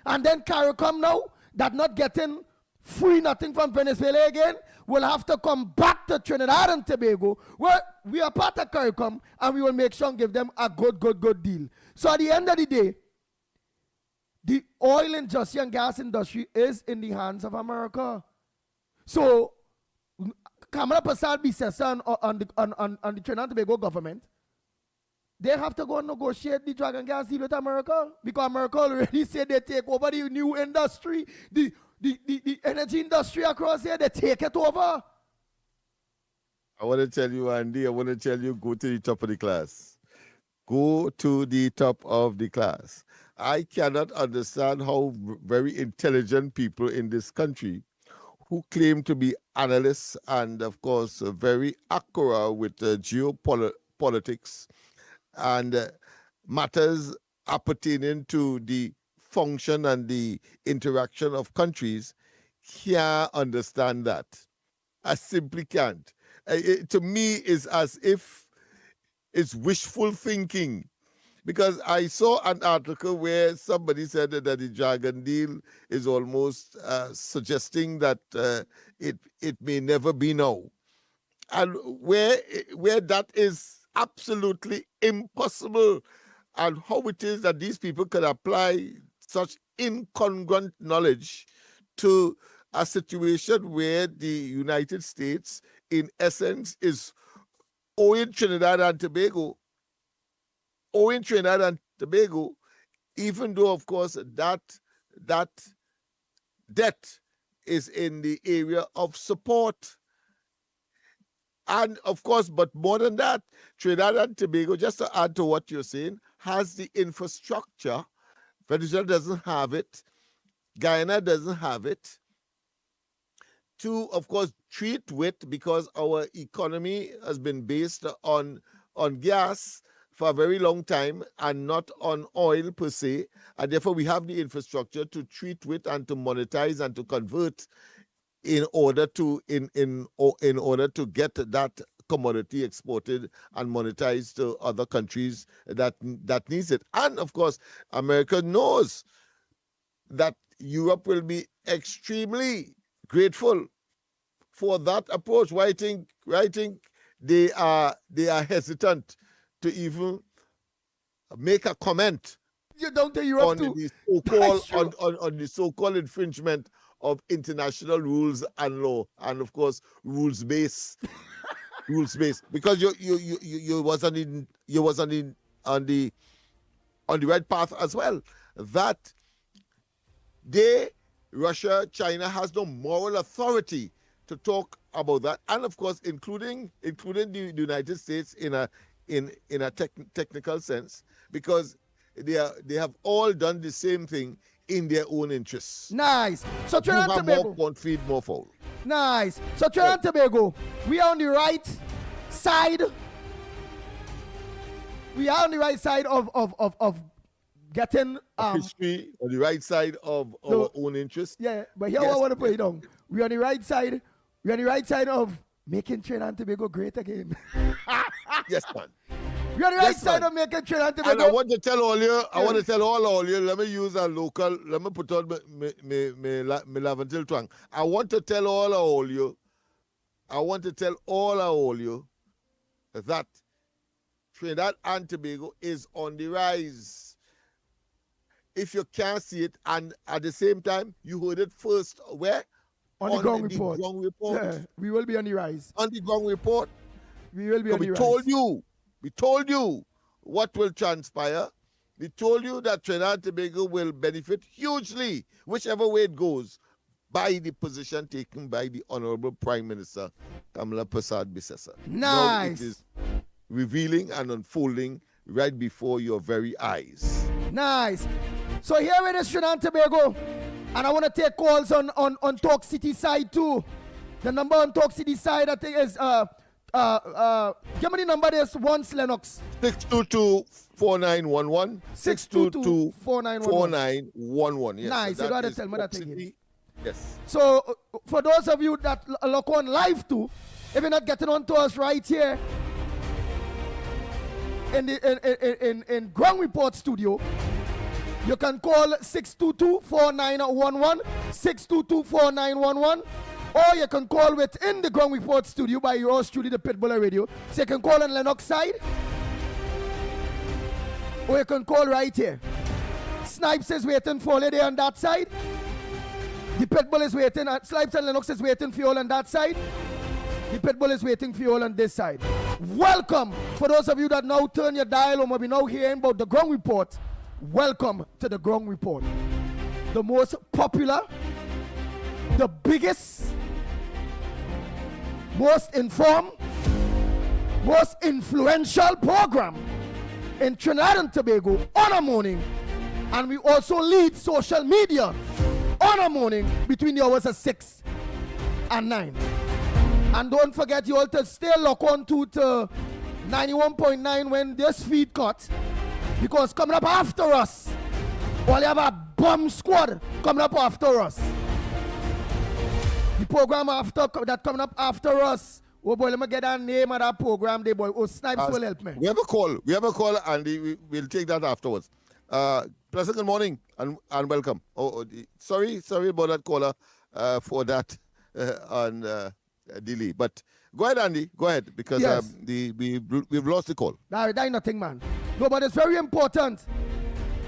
S2: And then CARICOM now, that not getting free nothing from Venezuela again, will have to come back to Trinidad and Tobago, where we are part of CARICOM, and we will make sure and give them a good deal. So at the end of the day, the oil industry and gas industry is in the hands of America. So Kamala Prasad Bisesa on the Trinidad and Tobago government, they have to go and negotiate the drug and gas deal with America, because America already said they take over the new industry, the energy industry across here, they take it over.
S1: I want to tell you, Andy, go to the top of the class. Go to the top of the class. I cannot understand how very intelligent people in this country who claim to be analysts and, of course, very accurate with geopolitics and matters appertaining to the function and the interaction of countries can't understand that. I simply can't. To me, it's as if it's wishful thinking, because I saw an article where somebody said that the Dragon deal is almost suggesting that it may never be now, and where that is absolutely impossible, and how it is that these people could apply such incongruent knowledge to a situation where the United States, in essence, is owing Trinidad and Tobago, even though, of course, that debt is in the area of support. And of course, but more than that, Trinidad and Tobago, just to add to what you're saying, has the infrastructure. Venezuela doesn't have it. Guyana doesn't have it. To, of course, treat with, because our economy has been based on gas for a very long time and not on oil per se. And therefore, we have the infrastructure to treat with and to monetize and to convert in order to get that commodity exported and monetized to other countries that needs it. And of course, America knows that Europe will be extremely grateful for that approach. Why I think they are hesitant to even make a comment
S2: you don't think Europe
S1: on the so-called infringement of international rules and law, and of course rules based because you was on the right path as well. That Russia, China has no moral authority to talk about that, and of course including the United States in a technical sense, because they have all done the same thing in their own interests.
S2: Nice. So Trinidad and Tobago,
S1: more corn, feed more fowl.
S2: Nice. So Trinidad and Tobago, we are on the right side. We are on the right side of getting
S1: history, on the right side of our own interests.
S2: Yeah, but here I want to put it down. We're on the right side. We're on the right side of making Trinidad and Tobago great again.
S1: Yes, man.
S2: We're on the right side of making Trinidad and Tobago.
S1: And I want to tell all you, let me use a local, let me put on my Laventil twang. I want to tell all you that Trinidad and Tobago is on the rise. If you can't see it, and at the same time, you heard it first, where?
S2: On the ground report.
S1: Ground report.
S2: Yeah, we will be on the rise.
S1: On the ground report.
S2: We will be on the rise.
S1: We told you what will transpire. We told you that Trinidad and Tobago will benefit hugely, whichever way it goes, by the position taken by the Honorable Prime Minister Kamala Prasad Bissessa. Now it is revealing and unfolding right before your very eyes.
S2: Nice. So here it is, Trinidad and Tobago. And I want to take calls on Talk City side too. The number on Talk City side, I think, is give me the number. There's once Lennox.
S1: 622-4911.
S2: 622-4911.
S1: Yes,
S2: nice.
S1: so
S2: You got to
S1: is
S2: tell me that
S1: Talk
S2: again.
S1: City. Yes.
S2: So for those of you that look on live too, if you're not getting on to us right here in Ground Report Studio, you can call 622-4911, 622-4911, or you can call within the Ground Report Studio by yours truly, the Pitbull Radio. So you can call on Lennox side, or you can call right here. Snipes is waiting for you there on that side. The Pitbull is waiting. Snipes and Lennox is waiting for you all on that side. The Pitbull is waiting for you all on this side. Welcome. For those of you that now turn your dial or maybe now hearing about the Ground Report, welcome to the Ground Report. The most popular, the biggest, most informed, most influential program in Trinidad and Tobago on a morning. And we also lead social media on a morning between the hours of 6 and 9. And don't forget you all to stay locked on to 91.9 when this feed cut, because coming up after us, well, you have a bomb squad coming up after us. The program after that coming up after us. Oh boy, let me get that name of that program. They boy, oh Snipes will help me.
S1: We have a call, and we'll take that afterwards. Pleasant good morning and welcome. Sorry about that caller for that on delay. But go ahead, Andy. Go ahead, because
S2: yes.
S1: We've lost the call.
S2: That nothing, man. No, but it's very important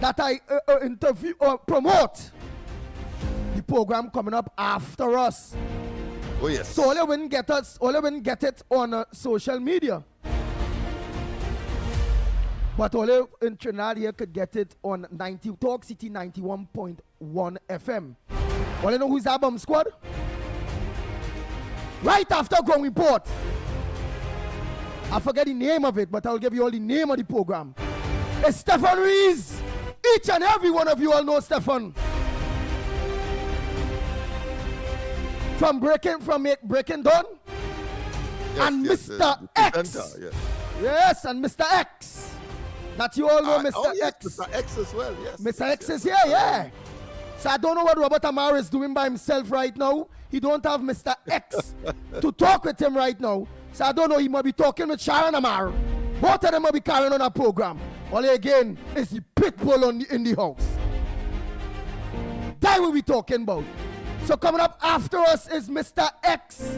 S2: that I interview or promote the program coming up after us.
S1: Oh yes.
S2: So all you wouldn't get it on social media. But only in Trinidad here could get it on Talk City 91.1 FM. Well, you know who's that bomb squad? Right after Ground Report. I forget the name of it, but I'll give you all the name of the program. It's Stefan Rees. Each and every one of you all know Stefan. From Breaking Dawn.
S1: Yes,
S2: and
S1: yes,
S2: Mr. X.
S1: Yes.
S2: Yes, and Mr. X. That you all know Mr.
S1: Yes,
S2: X.
S1: Mr. X as well, yes.
S2: Mr. X is here, yeah. So I don't know what Robert Amar is doing by himself right now. He don't have Mr. X to talk with him right now. So I don't know, he might be talking with Sharon Amar. Both of them might be carrying on a program. Only again, it's the Pitbull in the house. That will be talking about. So coming up after us is Mr. X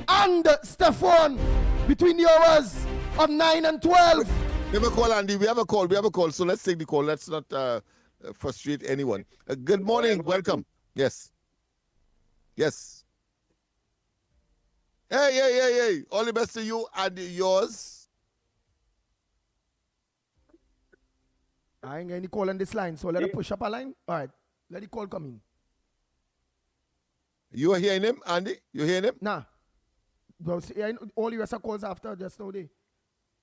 S2: and Stefan between the hours of 9 and 12.
S1: We have a call, Andy. We have a call. So let's take the call. Let's not frustrate anyone. Good morning. Welcome. Yes. Hey. All the best to you and yours.
S2: I ain't getting any call on this line, so let her push up a line. All right. Let the call come in.
S1: You are hearing him, Andy? You hearing him?
S2: Nah. All the rest of calls after just now day.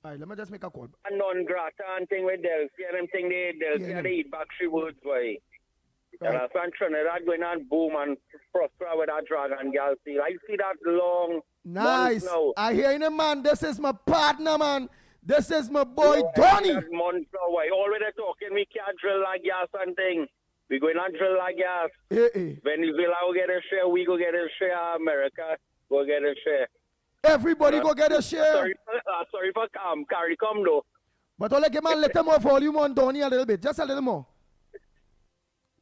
S2: All right, let me just make a call.
S17: A non-grata and thing with Delcy and them thing they eat back three words boy.
S2: Right.
S17: And from Trinidad going on boom and prosper with that dragon girl. See, I see that long
S2: nice.
S17: Now.
S2: I hear him, man. This is my partner, man. This is my boy, Donnie.
S17: That month now, boy. Already talking, we can't drill like gas and thing. We going to drill like gas. Venezuela will get a share, we go get a share, America go get a share.
S2: Everybody go get a share.
S17: Sorry for carry come though.
S2: But all give man, let them more volume on Donnie a little bit. Just a little more.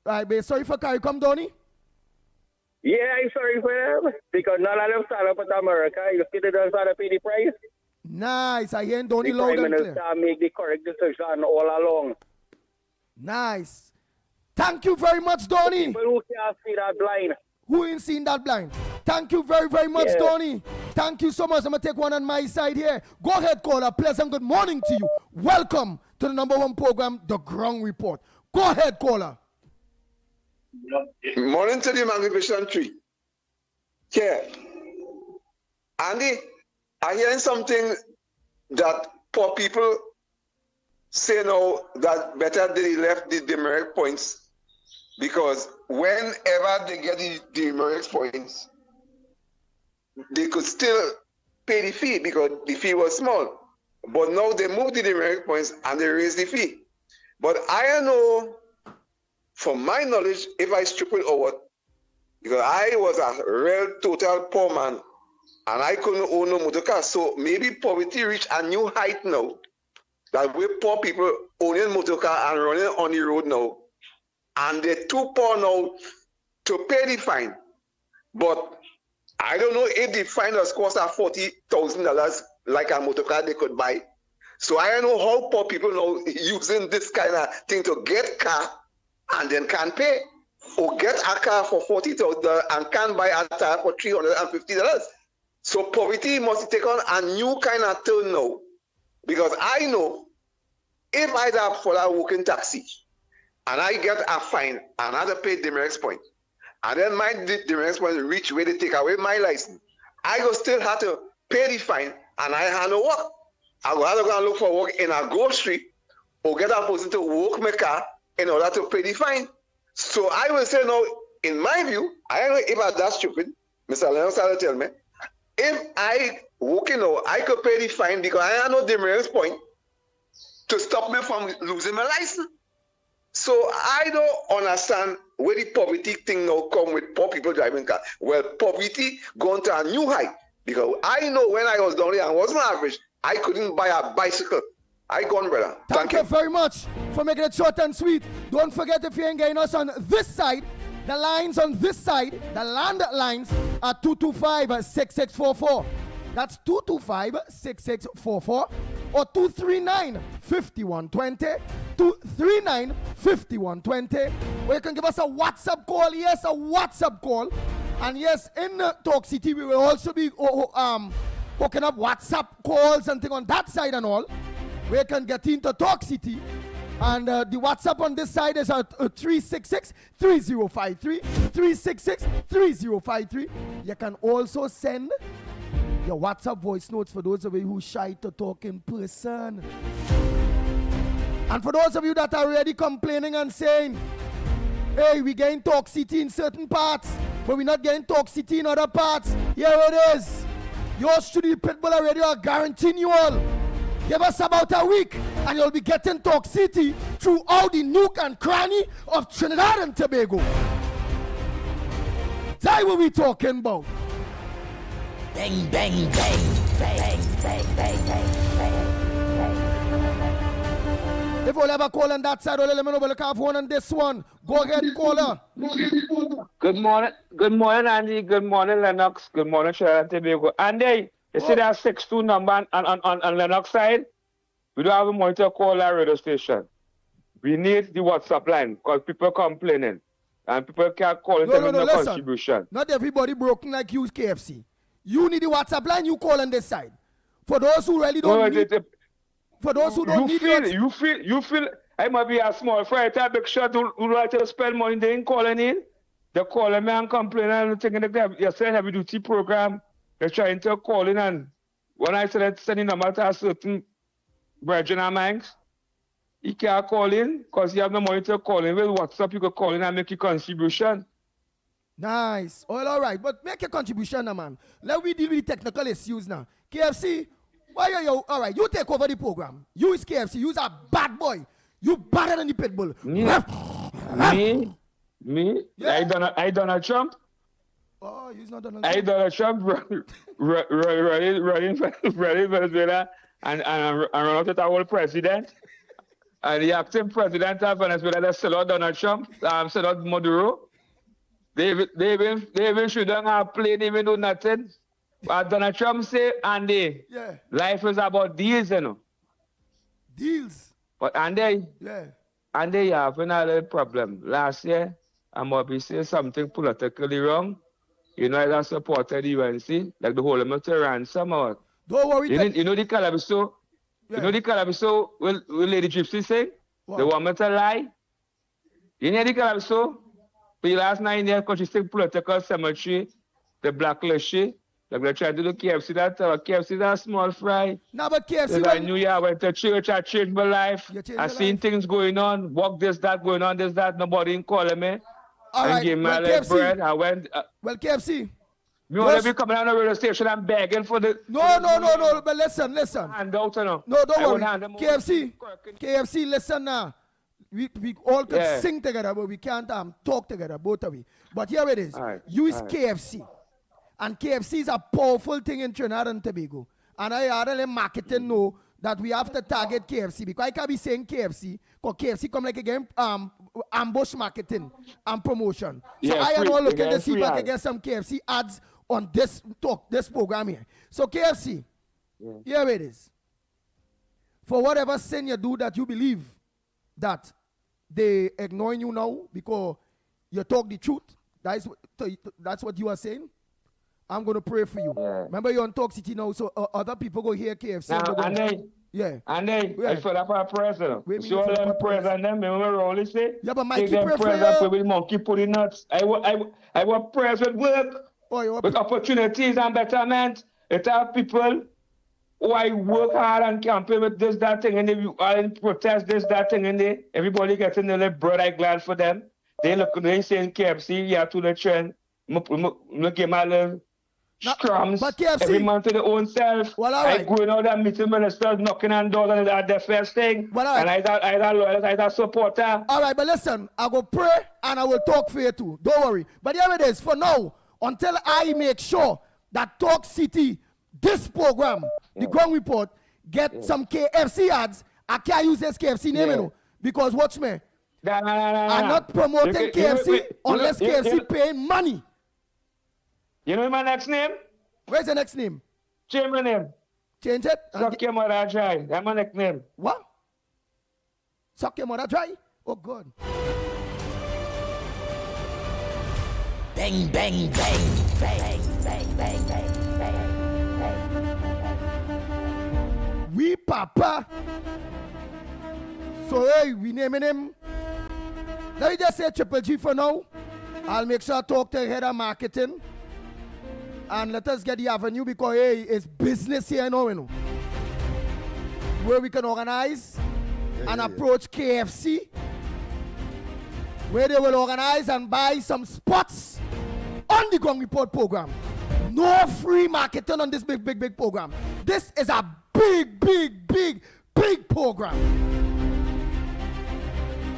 S2: Right, babe. Sorry for carry come, Donnie.
S17: Yeah, I'm sorry for them. Because none of them start up at America. You see they don't start to pay the price.
S2: Nice. I hear Donnie
S17: the
S2: loud
S17: Prime
S2: and
S17: Minister
S2: clear.
S17: make the correct decision all along.
S2: Nice. Thank you very much, Donnie.
S17: People who can't see that blind.
S2: Who ain't seen that blind? Thank you very, very much, Tony. Thank you so much. I'm going to take one on my side here. Go ahead, caller. Pleasant good morning to you. Welcome to the #1 program, The Ground Report. Go ahead, caller.
S18: Morning to the magnificent tree. Yeah. Andy, I hearing something that poor people say now that better they left the demerit points, because whenever they get the demerit points, they could still pay the fee because the fee was small. But now they moved the demerit points and they raised the fee. But I know, from my knowledge, if I strip it over, because I was a real total poor man and I couldn't own no motor car. So maybe poverty reached a new height now, that we poor people owning motor car and running on the road now. And they're too poor now to pay the fine. But I don't know if the fine was cost at $40,000 like a motor car they could buy. So I don't know how poor people now using this kind of thing to get car and then can't pay. Or get a car for $40,000 and can't buy a tire for $350. So poverty must take on a new kind of turn now. Because I know if I have for a working taxi and I get a fine and I have to pay demerits point, and then my demerits point reach where they take away my license, I go still have to pay the fine and I have no work. I will have to go and look for work in a grocery or get a person to work my car in order to pay the fine. So I will say now, in my view, I don't know if I'm that stupid, Mr. Lennox will tell me, if I work, I could pay the fine because I have no demerits point to stop me from losing my license. So I don't understand where the poverty thing now come with poor people driving cars. Well, poverty gone to a new height, because I know when I was down there and wasn't average, I couldn't buy a bicycle. I gone, brother.
S2: Thank you very much for making it short and sweet. Don't forget, if you ain't getting us on this side, the lines on this side, the land lines are 225-6644. That's 225-6644 or 239-5120, 239-5120. Or you can give us a WhatsApp call. Yes, a WhatsApp call. And yes, in Talk City, we will also be hooking up WhatsApp calls and things on that side and all. We can get into Talk City. And the WhatsApp on this side is at 366-3053, 366-3053. You can also send your WhatsApp voice notes for those of you who shy to talk in person. And for those of you that are already complaining and saying, hey, we getting Talk City in certain parts, but we're not getting Talk City in other parts, here it is. Yours truly, Pitbull Radio, are guaranteeing you all. Give us about a week and you'll be getting Talk City throughout the nook and cranny of Trinidad and Tobago. That's what we talking about.
S3: Bang, bang, bang, bang, bang, bang, bang, bang.
S2: If you'll ever call on that side, or let me know, look out for one on this one. Go ahead, caller.
S19: Good morning, Andy. Good morning, Lennox. Good morning, Trinidad and Tobago. Andy, you see that 62 number on Lennox side? We don't have a money to call our radio station. We need the WhatsApp line because people complaining. And people can't call and tell them no contribution.
S2: Not everybody broken like you, KFC. You need the WhatsApp line, you call on this side. For those who really don't need... For those who don't need it...
S19: You feel... I might be a small fry, a big shot who like to spend money, they ain't calling in. They're calling me and complaining and thinking that you're saying heavy duty program. They're trying to call in, and when I said sending number to a certain virgin of mine, he can't call in because you have no money to call in. With WhatsApp, you can call in and make your contribution.
S2: Nice. All right. But make your contribution now, man. Let me deal with the technical issues now. KFC, why are you? All right, you take over the program. You is KFC. You's a bad boy. You better than the Pitbull.
S19: Me? Yeah. I Donald Trump?
S2: Oh, he's not Donald Trump.
S19: I Donald Trump running Venezuela and run out to the whole president. And the acting president of Venezuela, that's still Donald Trump, still Maduro. They even shoot down a plane, even do nothing. But Donald Trump say, Andy, life is about deals, you know.
S2: Deals?
S19: But Andy,
S2: you have another
S19: problem. Last year, and Bobby say something politically wrong, you know, I supported the UNC, like the whole amount of ransom or
S2: don't worry.
S19: You know the Calabiso? You know the Calabiso will Lady Gypsy say?
S2: What?
S19: The woman to lie? You know the Calabiso? For the last 9 years, because she still political cemetery, the blacklist she, like they're trying to do KFC that small fry.
S2: No, but KFC.
S19: I knew I went to church, I changed my life. I seen things going on, walk this, that, going on, this, that, nobody in calling me.
S2: All
S19: and
S2: right,
S19: give me
S2: well,
S19: like
S2: KFC.
S19: bread. I went.
S2: Well, KFC.
S19: Me want to be coming on the radio station and begging for the.
S2: No. But listen.
S19: Hand out, you know.
S2: No, don't
S19: I
S2: worry.
S19: won't hand them over.
S2: KFC, listen now. We all can
S19: Yeah.
S2: sing together, but we can't talk together, both of we. But here it is.
S19: Right,
S2: You is
S19: right.
S2: KFC. And KFC is a powerful thing in Trinidad and Tobago. And I really marketing know that we have to target KFC. Because I can't be saying KFC, because KFC come like again ambush marketing and promotion. So
S19: Yeah,
S2: I am
S19: free-
S2: all looking
S19: yeah,
S2: to see if
S19: free
S2: I can
S19: ads.
S2: get some KFC ads on this program here. So KFC, here it is. For whatever sin you do that you believe that they ignoring you now because you talk the truth, that's what you are saying. I'm going to pray for you. Remember you're on Talk City now, so other people go hear KFC.
S19: Now,
S2: and
S19: and they,
S2: yeah.
S19: And they,
S2: Yeah.
S19: I feel that for a president.
S2: Wait,
S19: Show
S2: me,
S19: them praise and them, remember Rolly say?
S2: Yeah, but
S19: Take
S2: Mikey
S19: them
S2: pray for
S19: praise and
S2: you.
S19: pray with monkey put in nuts. I want praise with work, with opportunities and betterment. It have people who I work hard and campaign with this, that thing, and they are in protest, this, that thing, and they, everybody getting their little bread. I glad for them. They look, they saying KFC, yeah, to the trend. Give my little scrums
S2: but KFC,
S19: every month to their own self.
S2: Well, all
S19: I
S2: right.
S19: going out and meeting ministers, knocking on doors, and that's the first thing.
S2: Well, all right.
S19: And I loyal, I supporter.
S2: All right, but listen, I will pray and I will talk for you too. Don't worry. But here it is. For now, until I make sure that Talk City, this program, the Ground Report, get some KFC ads, I can't use this KFC name, you know, because watch me. I'm not promoting KFC unless KFC paying money.
S19: You know my next name?
S2: Where's the next name?
S19: Change my name.
S2: Change it?
S19: Suck your mother dry. That's my next name.
S2: What? Suck your mother dry? Oh, God.
S3: Bang, bang, bang, bang, bang, bang, bang, bang, bang.
S2: We Papa. So, hey, we naming him. Let me just say Triple G for now. I'll make sure I talk to the head of marketing. And let us get the avenue because, hey, it's business here now, you know. Where we can organize and approach KFC. Where they will organize and buy some spots on the Ground Report program. No free marketing on this big program. This is a big program.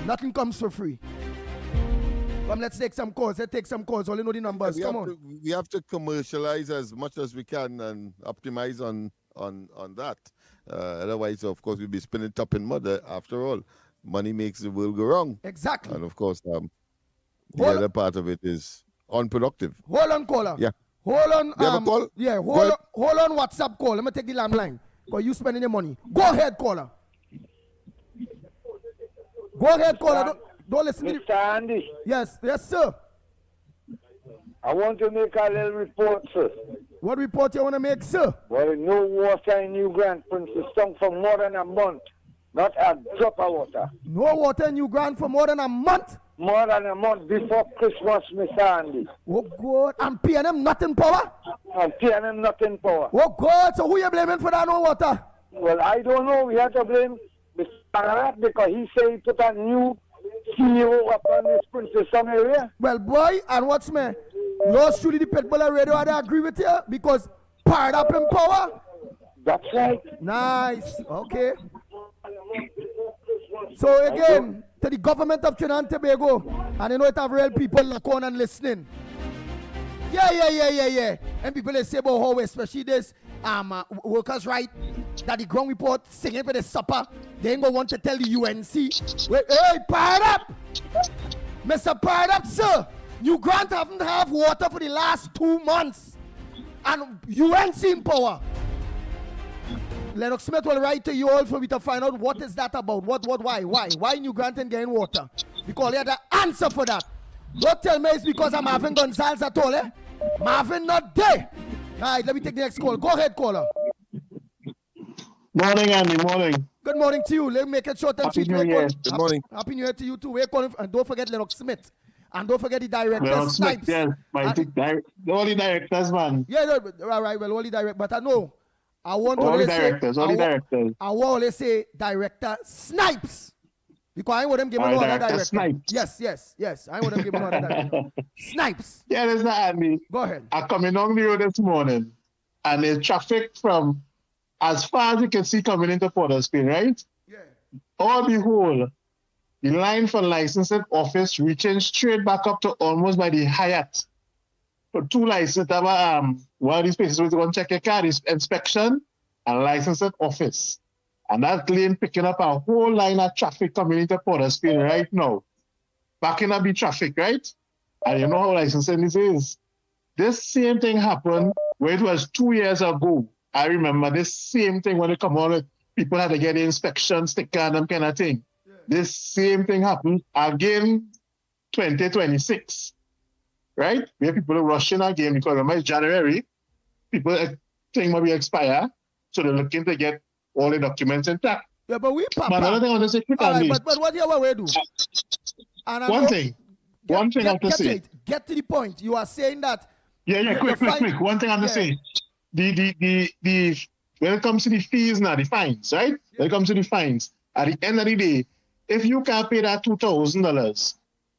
S2: Nothing comes for free. Let's take some calls. Let's take some calls. Only know the numbers. Come on.
S1: We have to commercialize as much as we can and optimize on that. Otherwise, of course, we'll be spinning top in mud. After all, money makes the world go wrong.
S2: Exactly.
S1: And of course, the other part of it is unproductive.
S2: Hold on, caller.
S1: Yeah.
S2: Hold on.
S1: You have a call?
S2: Yeah, hold on WhatsApp call. Let me take the landline. Because you spending the money. Go ahead, caller. Go ahead, caller. Don't listen to
S20: Mr. Andy.
S2: Yes, sir.
S20: I want to make a little report, sir.
S2: What report you want to make, sir?
S20: Well, no water in New Grand Princess Town for more than a month. Not a drop of water.
S2: No water in New Grand for more than a month?
S20: More than a month before Christmas, Mr. Andy.
S2: Oh, God. I'm paying him nothing power?
S20: I'm paying him nothing power.
S2: Oh, God. So who you blaming for that no water?
S20: Well, I don't know. We have to blame Mr. Arat because he said he put a new CEO up on this Princess Town area.
S2: Well, boy, and what's me? Yours truly the Pitbull Radio, I agree with you because powered up in power.
S20: That's right.
S2: Nice. Okay. So again, to the government of Trinidad and Tobago, and you know it have real people look on and listening. Yeah. And people they say about how especially this workers' right that the Ground Report singing for the supper, they ain't gonna want to tell the UNC. Wait, hey, powered up! Mr. Powered up, sir! New Grant haven't have water for the last 2 months. And UNC in power. Lennox Smith will write to you all for me to find out what is that about. Why New Grant ain't getting water? Because he had an answer for that. Don't tell me it's because I'm Marvin Gonzalez at all, eh? Marvin not there. All right, let me take the next call. Go ahead, caller.
S21: Morning, Andy. Morning.
S2: Good morning to you. Let me make it short and
S21: Happy
S2: sweet.
S21: New Year.
S1: Good morning.
S2: Happy New Year to you too. We're calling, and don't forget Lennox Smith. And don't forget the director,
S21: Lennox Smith,
S2: Snipes.
S21: yes. The only directors, man.
S2: Yeah, no, all right, well, only direct, but I know. I want to
S21: Only
S2: always
S21: directors,
S2: say,
S21: only directors.
S2: I want to always say director Snipes. Because I ain't want them giving
S21: All right,
S2: no other
S21: director
S2: director.
S21: Snipes.
S2: Yes. I ain't want them giving no other director. Snipes.
S21: Yeah, there's not Andy.
S2: Go ahead.
S21: I coming on the road this morning, and there's traffic from as far as you can see coming into Portersfield, right? Yeah. All behold, the line for licensing office reaching straight back up to almost by the Hyatt. For two licenses, one of these places where you go check your car is inspection and licensing office. And that lane picking up a whole line of traffic coming into Portersfield right now. Backing up the traffic, right? And you know how licensing this is. This same thing happened where it was 2 years ago. I remember this same thing when it come on, people had to get the inspection sticker and them kind of thing. Yeah. This same thing happened again 2026. Right? Where people are rushing again because remember it's January. People think might be expire. So they're looking to get all the documents intact.
S2: Yeah, but we papa.
S21: But another thing I want to say quickly.
S2: Right, but what do you do?
S21: One thing I have to say.
S2: Get to the point. You are saying that.
S21: Yeah, quick. One thing I have to say. The when it comes to the fees now, the fines, right? When it comes to the fines, at the end of the day, if you can't pay that $2,000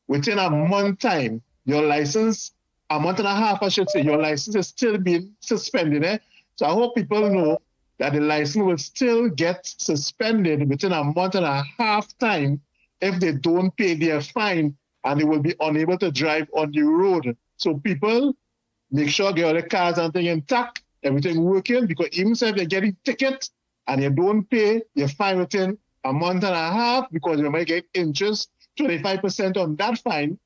S21: within a month time, your license, a month and a half, I should say, your license is still being suspended. Eh? So I hope people know that the license will still get suspended within a month and a half time if they don't pay their fine, and they will be unable to drive on the road. So people, make sure get all the cars and things intact, everything working, because even if they get a ticket and you don't pay your fine within a month and a half, because you might get interest, 25% on that fine.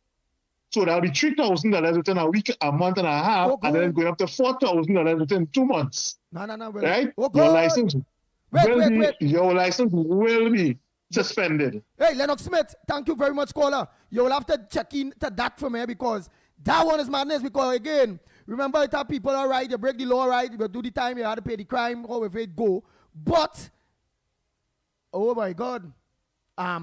S21: So that'll be $3,000 within a week, a month and a half, and then going up to $4,000 within 2 months.
S2: No.
S21: Right?
S2: Your
S21: license your license will be suspended.
S2: Hey, Lennox Smith, thank you very much, caller. You will have to check into that for me because that one is madness. Because again, remember, it have people all right, you break the law, right? You do the time, you have to pay the crime, however it go. But oh my God.
S1: I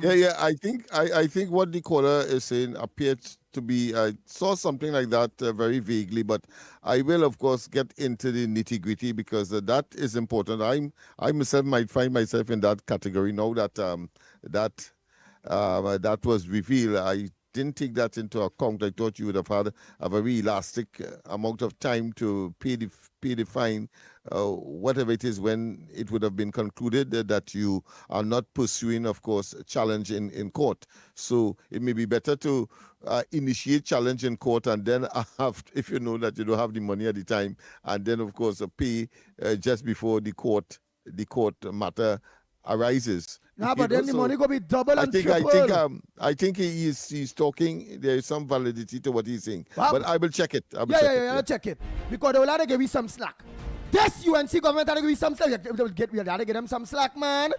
S1: think what the caller is saying appears to be, I saw something like that very vaguely, but I will of course get into the nitty gritty because that is important. I myself might find myself in that category now that that was revealed. I didn't take that into account. I thought you would have had a very elastic amount of time to pay the fine, whatever it is, when it would have been concluded that you are not pursuing, of course, a challenge in court. So it may be better to initiate challenge in court and then have, if you know that you don't have the money at the time, and then of course pay just before the court matter arises.
S2: Nah, but then the money go be double and triple.
S1: I think he's talking. There is some validity to what he's saying, but I will check it. I'll
S2: check it because they will have to give you some slack. This UNC government had to give you some slack. They will get them some slack, man.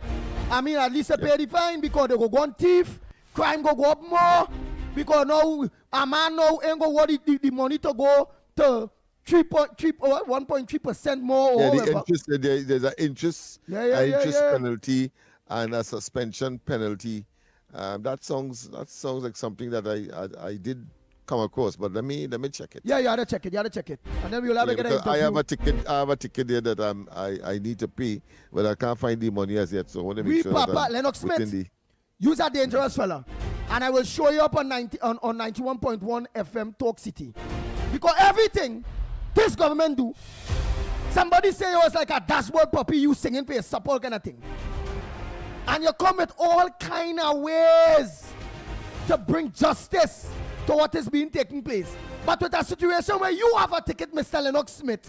S2: I mean, at least they pay the fine because they go on thief, crime go up more because now a man now ain't go want the money to go to 1.3% more.
S1: Yeah, the interest. There's an interest, penalty and a suspension penalty. That sounds like something that I did come across, but let me check it.
S2: Yeah, you gotta check it, and then we'll have to get an interview.
S1: I have a ticket there that I need to pay, but I can't find the money as yet. So I want to make sure that
S2: Lennox Smith, you're a dangerous fella, and I will show you up on 91.1 FM Talk City, because everything this government do, somebody say it was like a dashboard puppy you singing for a support kind of thing. And you come with all kind of ways to bring justice to what is being taking place. But with a situation where you have a ticket, Mr. Lennox Smith,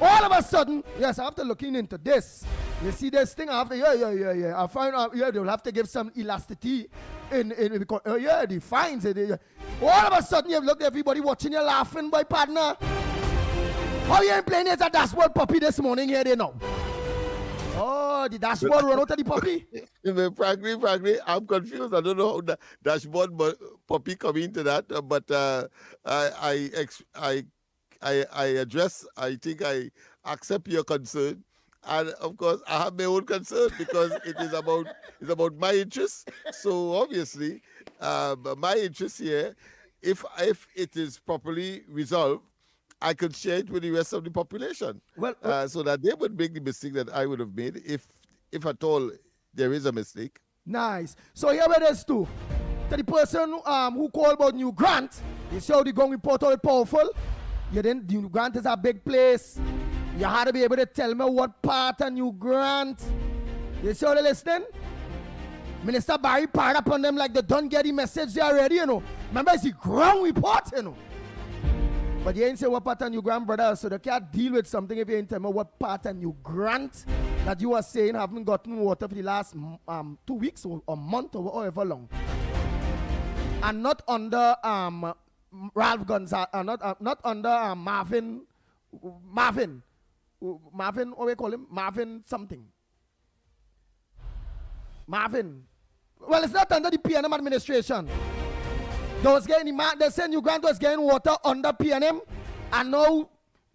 S2: all of a sudden, yes, after looking into this, you see this thing after, I find out, they'll have to give some elasticity in because, the fines. All of a sudden, you've looked at everybody watching you laughing, boy, partner. How you ain't playing as a dashboard puppy this morning here, they know. Oh, the dashboard run out of the puppy?
S1: Frankly, I'm confused. I don't know how the dashboard puppy come into that, but I address. I think I accept your concern, and of course I have my own concern because it's about my interests. So obviously, my interest here, if it is properly resolved, I could share it with the rest of the population.
S2: Well,
S1: so that they would make the mistake that I would have made if at all there is a mistake.
S2: Nice. So here it is too. To the person who called about new grant, you see how the Gong report all powerful. New grant is a big place. You had to be able to tell me what part of new grant. You see how they listening? Minister Barry fired upon them like they don't get the message they already, you know. Remember, it's the ground report, you know. But you ain't say what part of new grant, brother, so they can't deal with something if you ain't tell me what part of new grant that you are saying haven't gotten water for the last 2 weeks or a month or however long. And not under Ralph Gonzalez, not under Marvin, what we call him? Marvin something. Marvin. Well, it's not under the PNM administration. They said New Grant was getting water under PNM, and now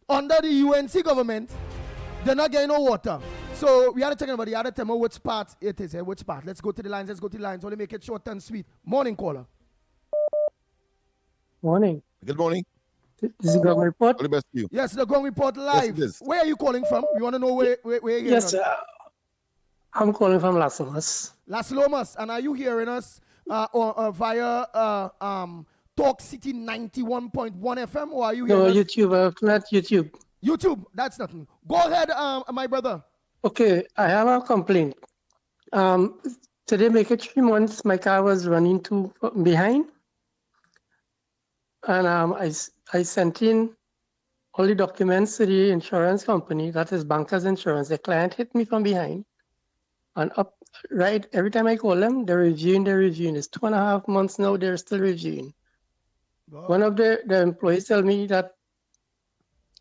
S2: under the UNC government, they're not getting no water. So we are talking about the other time, which part it is, which part. Let's go to the lines, only make it short and sweet. Morning, caller.
S4: Morning.
S1: Good morning.
S4: This is the Gong Report.
S1: All the best to you.
S2: Yes, the Gong Report live.
S1: Yes,
S2: where are you calling from? You want to know where you're
S4: Yes, I'm calling from Las Lomas.
S2: Las Lomas. And are you hearing us via Talk City 91.1 FM, or are you hearing us?
S4: YouTube, not YouTube.
S2: YouTube, that's nothing. Go ahead, my brother.
S4: Okay, I have a complaint. Today, make it 3 months, my car was running behind. And I sent in all the documents to the insurance company, that is Bankers Insurance. The client hit me from behind. And every time I call them, they're reviewing. It's 2.5 months now, they're still reviewing. Wow. One of the employees tell me that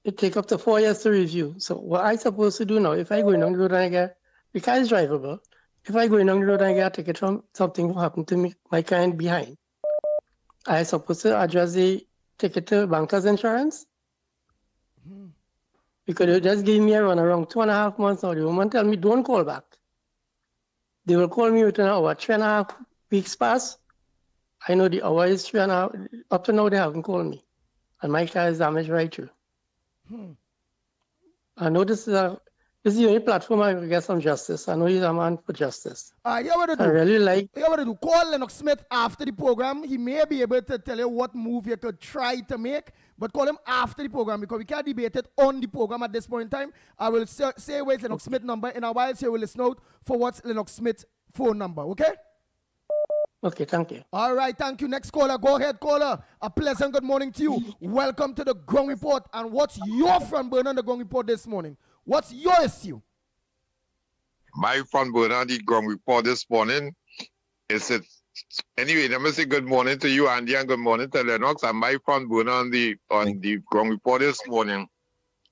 S4: it takes up to 4 years to review. So what I supposed to do now, if I go down the road and I get, the car is drivable, if I go down the road and I get a ticket from something happened to me, my client behind, I supposed to address the ticket to Bankers Insurance? Because they just gave me a run around 2.5 months now. The woman tell me, don't call back. They will call me within 3.5 weeks pass. I know the hour is 3.5. Up to now, they haven't called me. And my car is damaged right through. I know this is the only platform I can get some justice. I know he's a man for justice.
S2: You what to do?
S4: I really like.
S2: You what to do? Call Lennox Smith after the program. He may be able to tell you what move you could try to make, but call him after the program because we can't debate it on the program at this point in time. I will say where's Lennox Smith number in a while, so you will listen out for what's Lennox Smith phone number, okay?
S4: Okay, thank you.
S2: All right, thank you. Next caller, go ahead, caller. A pleasant good morning to you. Welcome to the Gong Report. And what's your front burner on the Gong Report this morning? What's your issue?
S22: My front burner on the Gong Report this morning is it. Anyway, let me say good morning to you, Andy, and good morning to Lennox. And my front burner on the Gong Report this morning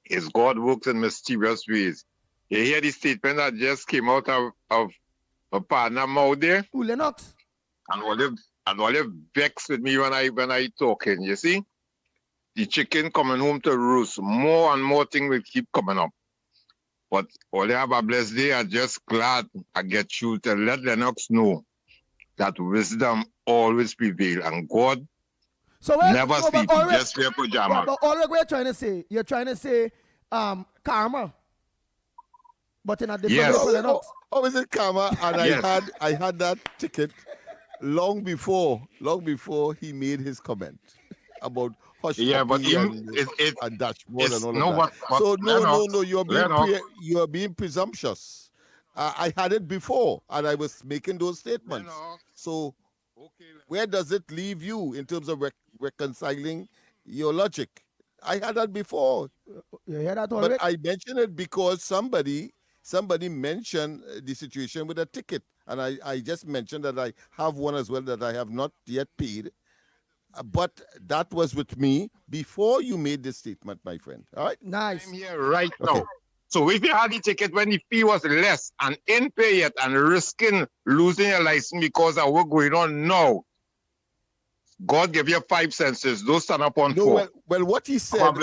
S22: is God works in mysterious ways. You hear the statement that just came out of a partner out there?
S2: Who, Lennox?
S22: And all they vex with me when I talking, you see? The chicken coming home to roost. More and more things will keep coming up. But all they have a blessed day. I'm just glad I get you to let Lennox know that wisdom always prevail. And God never sleep. He just wear pajamas.
S2: But all we're trying to say, you're trying to say karma. But in a different way for Lennox.
S1: How is it karma? And yes. I had that ticket long before he made his comment about hush puppy and dashboard and all of that. So no, you're being presumptuous. I had it before and I was making those statements. So where does it leave you in terms of reconciling your logic? I had that before.
S2: You hear that already?
S1: But I mentioned it because somebody mentioned the situation with a ticket. And I just mentioned that I have one as well that I have not yet paid. But that was with me before you made this statement, my friend. All right?
S2: Nice.
S22: I'm here right now. So if you had the ticket when the fee was less and ain't pay it and risking losing your license because of what's going on now, God give you 5 senses. Don't stand up on 4.
S1: Well, what he said,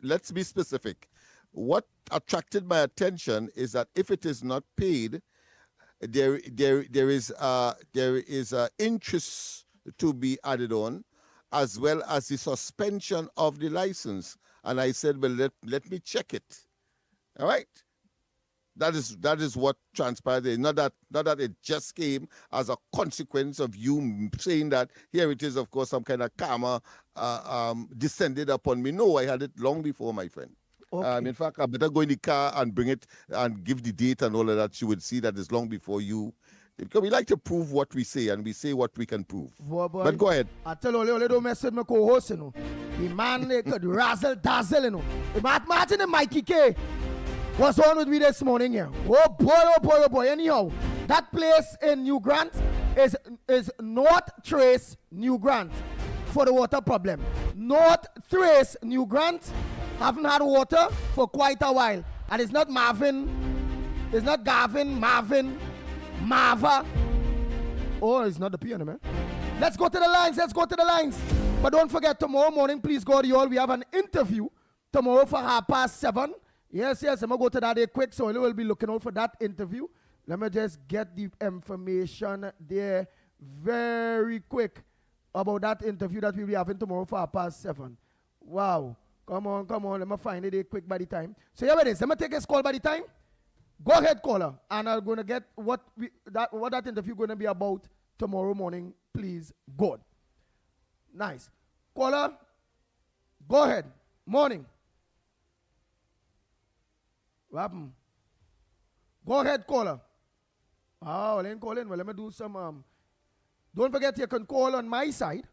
S1: let's be specific. What attracted my attention is that if it is not paid, there is interest to be added on, as well as the suspension of the license. And I said, well, let me check it. All right. That is what transpired there. Not that it just came as a consequence of you saying that here it is, of course, some kind of karma descended upon me. No, I had it long before, my friend. Okay. In fact, I better go in the car and bring it and give the date and all of that. You would see that it's long before you. Because we like to prove what we say, and we say what we can prove.
S2: Boy,
S1: but go ahead.
S2: I tell you, don't mess with my co-host, you know. The man could razzle dazzle, you know. Martin and Mikey K was on with me this morning here. Oh boy. Anyhow, that place in New Grant is North Trace, New Grant, for the water problem. North Trace, New Grant, haven't had water for quite a while. And it's not Marvin, it's not Gavin, Marvin, Marva. Oh, it's not the piano, man. Let's go to the lines. But don't forget, tomorrow morning, please God, you all, we have an interview tomorrow for 7:30. Yes, I'm going to go to that day quick, so we will be looking out for that interview. Let me just get the information there very quick about that interview that we'll be having tomorrow for 7:30. Wow. Come on. Let me find it there quick by the time. So here it is. Let me take this call by the time. Go ahead, caller. And I'm going to get what that interview going to be about tomorrow morning. Please, God. Nice. Caller, go ahead. Morning. What happened? Go ahead, caller. Oh, I ain't calling. Well, let me do some. Don't forget, you can call on my side.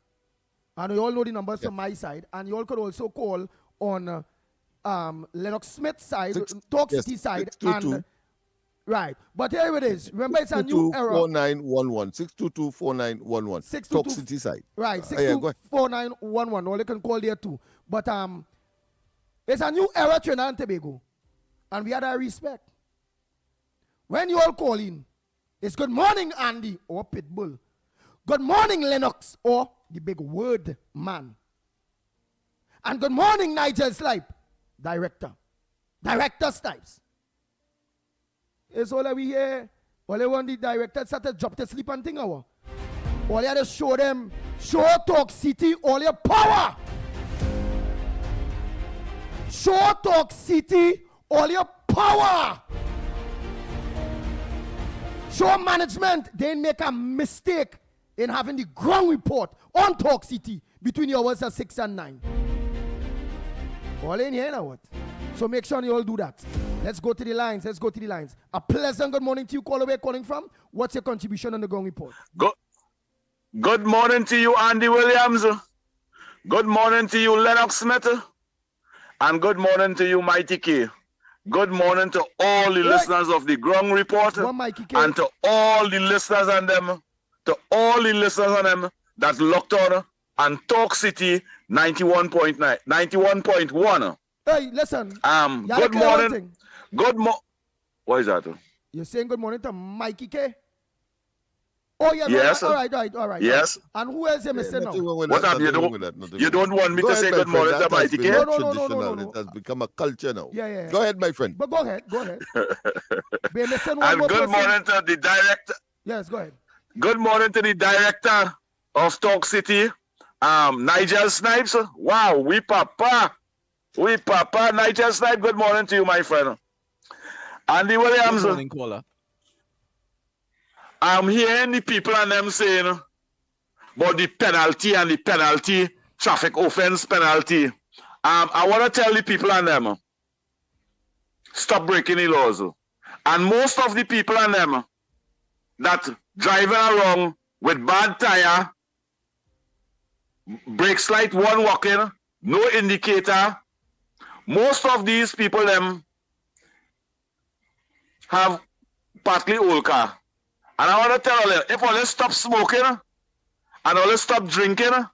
S2: And you all know the numbers from my side. And you all could also call on Lennox Smith's side, Talk City side. And right. But here it is. Remember, it's a new era.
S1: 622-4911. 622-4911. Talk City side.
S2: Right. 622-4911. Or you can call there too. But it's a new era, Trinidad and Tobago. And we had our respect. When you all call in, it's good morning, Andy, or Pitbull. Good morning, Lennox, or the big word man. And good morning, Nigel Slipe, director. Director Snipes. It's all that we hear. All they want the director start to drop to sleep and thing. All you have to show them, show Talk City all your power. Show Talk City all your power. Show management they make a mistake in having the ground report on Talk City between the hours of 6 and 9. All in here now, what? So make sure you all do that. Let's go to the lines. A pleasant good morning to you, caller. Where calling from? What's your contribution on the ground report?
S7: Good morning to you, Andy Williams. Good morning to you, Lennox Smith. And good morning to you, Mighty K. Good morning to all the listeners of the Ground Report and to all the listeners and them, that locked on and Talk City 91.9, 91.1.
S2: Hey, listen.
S7: Good morning. What is that?
S2: You're saying good morning to Mikey K? Oh, yeah.
S7: Yes.
S2: All right.
S7: Yes.
S2: And who else you missing now?
S7: What have you don't want me to say good morning to Mikey K?
S2: No.
S1: It has become a culture now.
S2: Yeah.
S1: Go ahead, my friend.
S2: But go ahead. We're missing one
S7: and
S2: more
S7: good
S2: person.
S7: morning to the director.
S2: Yes, go ahead.
S7: Good morning to the director of Talk City, Nigel Snipes. Wow, we papa, Nigel Snipes. Good morning to you, my friend. Andy Williams.
S9: Good morning, caller.
S7: I'm hearing the people and them saying about the penalty, traffic offense penalty. I want to tell the people and them, stop breaking the laws. And most of the people and them that driving around with bad tire, brakes light one working, no indicator, most of these people them have partly old car. And I want to tell you, if all they stop smoking, and all they stop drinking, and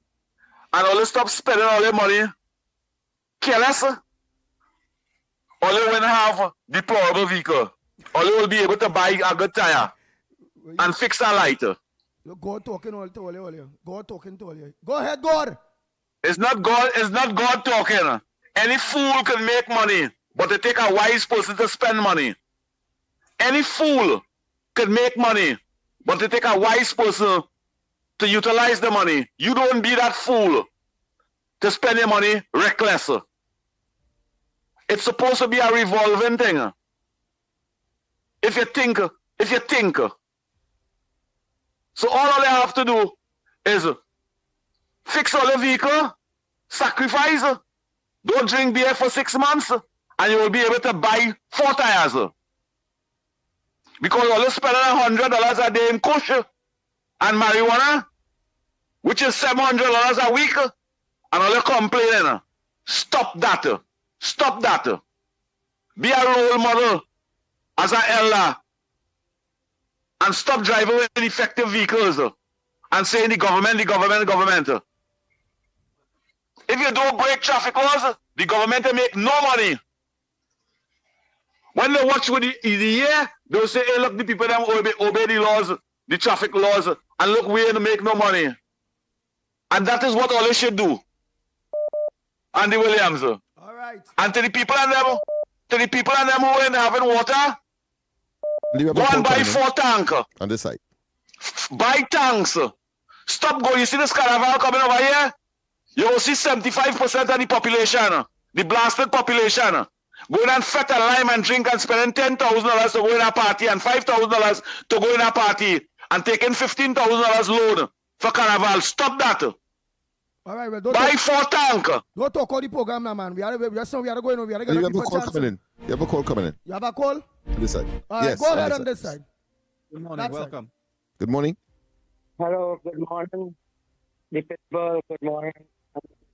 S7: all they stop spending all their money, careless, All you will have deplorable vehicle. All you will be able to buy a good tire and fix a light.
S2: God talking all to all you. God talking to all you. Go ahead, God.
S7: It's not God talking. Any fool can make money, but it take a wise person to spend money. Any fool can make money, but it take a wise person to utilize the money. You don't be that fool to spend your money reckless. It's supposed to be a revolving thing. If you think. So all you have to do is fix all your vehicle, sacrifice, don't drink beer for 6 months, and you will be able to buy 4 tires. Because all you spending $100 a day in kush and marijuana, which is $700 a week, and all you complaining. Stop that. Stop that. Be a role model as an elder. And stop driving with ineffective vehicles and saying the government. If you don't break traffic laws, the government will make no money. When they watch with the year, they'll say, hey, look, the people that obey the laws, the traffic laws, and look, we ain't make no money. And that is what all they should do. Andy Williams.
S2: All right.
S7: And to the people and them who ain't having water, go and buy 4 tanks.
S1: On this side.
S7: Buy tanks. Stop going. You see this carnival coming over here? You will see 75% of the population, the blasted population, going and fat and lime and drink and spending $10,000 to go in a party and $5,000 to go in a party and taking $15,000 loan for carnival. Stop that.
S2: All right, well,
S7: buy 4 tanks.
S2: Don't talk on the program now, man. We are going on. We are
S1: You have a call coming in. You have a call coming in.
S2: You have a call?
S1: On this side.
S2: All right,
S1: yes,
S2: go ahead on this side.
S9: Good morning,
S2: That
S9: welcome.
S1: Good morning.
S10: Hello, good morning. The people, good morning.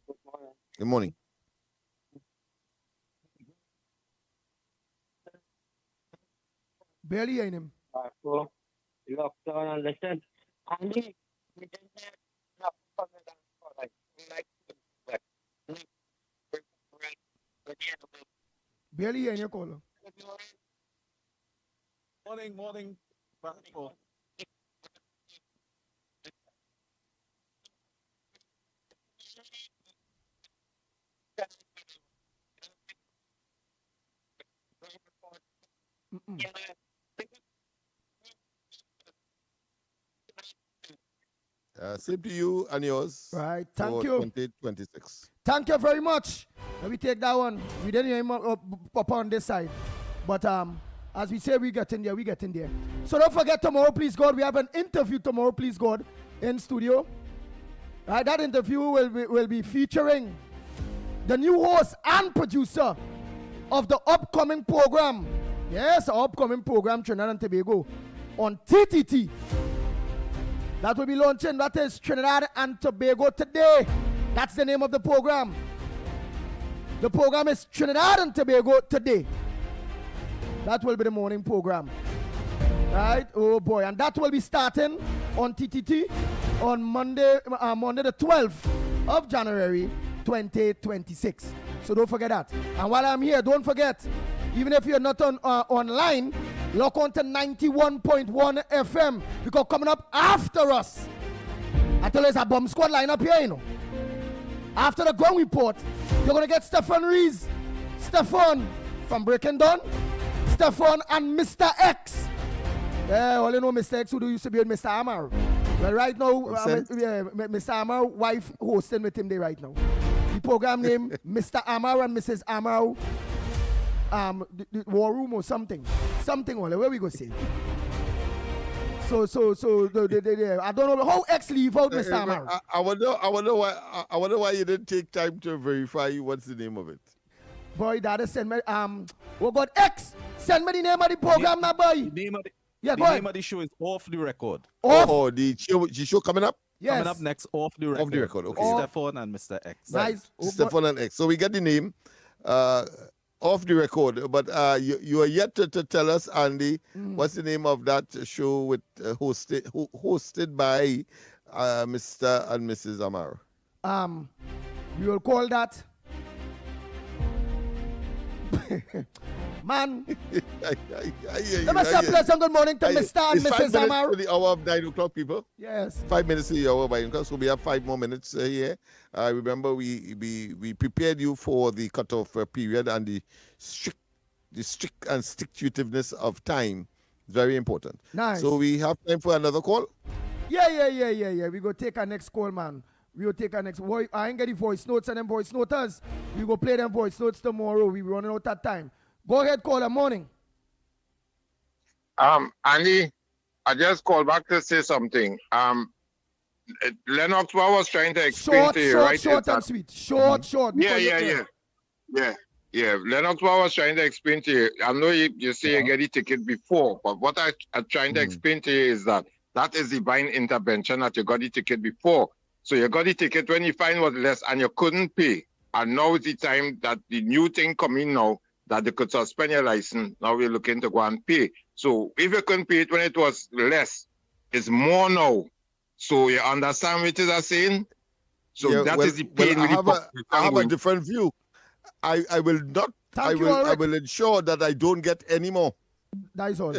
S10: Good morning.
S1: Good morning.
S2: Barely hearing him.
S10: So, lockdown and listen. Andy, we didn't have enough for
S2: Barely hearing your caller.
S9: Morning. Back and forth.
S1: Same to you and yours.
S2: Right, thank
S1: for
S2: you.
S1: 2026.
S2: Thank you very much. Let me take that one. We didn't hear him up on this side. But as we say, we get in there. So don't forget tomorrow, please God, we have an interview tomorrow, please God, in studio. Right, that interview will be featuring the new host and producer of the upcoming program. Yes, our upcoming program, Trinidad and Tobago, on TTT. That will be launching. That is Trinidad and Tobago Today. That's the name of the program. The program is Trinidad and Tobago Today. That will be the morning program. Right? Oh boy. And that will be starting on TTT on Monday the 12th of January 2026. So don't forget that. And while I'm here, don't forget, even if you're not online, log on to 91.1 FM, because coming up after us, I tell you, it's a bomb squad line up here, you know. After the ground report, you're going to get Stefan Rees, Stefan from Breaking Dawn, Stefan and Mr. X. All you know, Mr. X, who used to be with Mr. Amar. Well, right now, Mr. Amar, wife hosting with him there right now. The program name, Mr. Amar and Mrs. Amar, the War Room or something. Something, where we go say? So, I don't know how X leave out Mr. Amar.
S1: I wonder why you didn't take time to verify what's the name of it.
S2: Boy, that is send me, oh God, X, send me the name of the program now, boy.
S9: The name of the show is Off the Record.
S1: Oh, the show coming up?
S2: Yes.
S9: Coming up next, Off the Record.
S1: Off the Record, okay.
S9: Stefan and Mr. X.
S2: Nice.
S1: Stefan and X. So we get the name off the record, but you are yet to tell us, Andy, what's the name of that show with hosted by Mr. and Mrs. Amar?
S2: We will call that Man. Let me say a pleasant good morning to Mr. and Mrs. Amar.
S1: To the hour of 9 o'clock, people.
S2: Yes.
S1: 5 minutes to the hour of 9 o'clock, so we have 5 more minutes here. Remember, we prepared you for the cutoff period, and the strict and stick-to-itiveness of time is very important.
S2: Nice.
S1: So we have time for another call?
S2: Yeah. We go take our next call, man. We will take our next voice. I ain't getting voice notes and them voice noters. We go play them voice notes tomorrow. We running out of time. Go ahead, caller. Morning.
S22: Andy, I just called back to say something. Lennox, what I was trying to explain to you, right?
S2: Short and sweet. Short.
S22: Yeah. Lennox, what I was trying to explain to you, I know you say you get the ticket before, but what I'm trying to explain to you is that is divine intervention, that you got the ticket before. So you got the ticket when you find was less and you couldn't pay. And now is the time that the new thing coming now, that they could suspend your license. Now we're looking to go and pay. So if you couldn't pay it when it was less, it's more now. So you understand what I'm saying? So that is the pain.
S1: I have a different view. I will not. I will ensure that I don't get any more.
S2: That is all.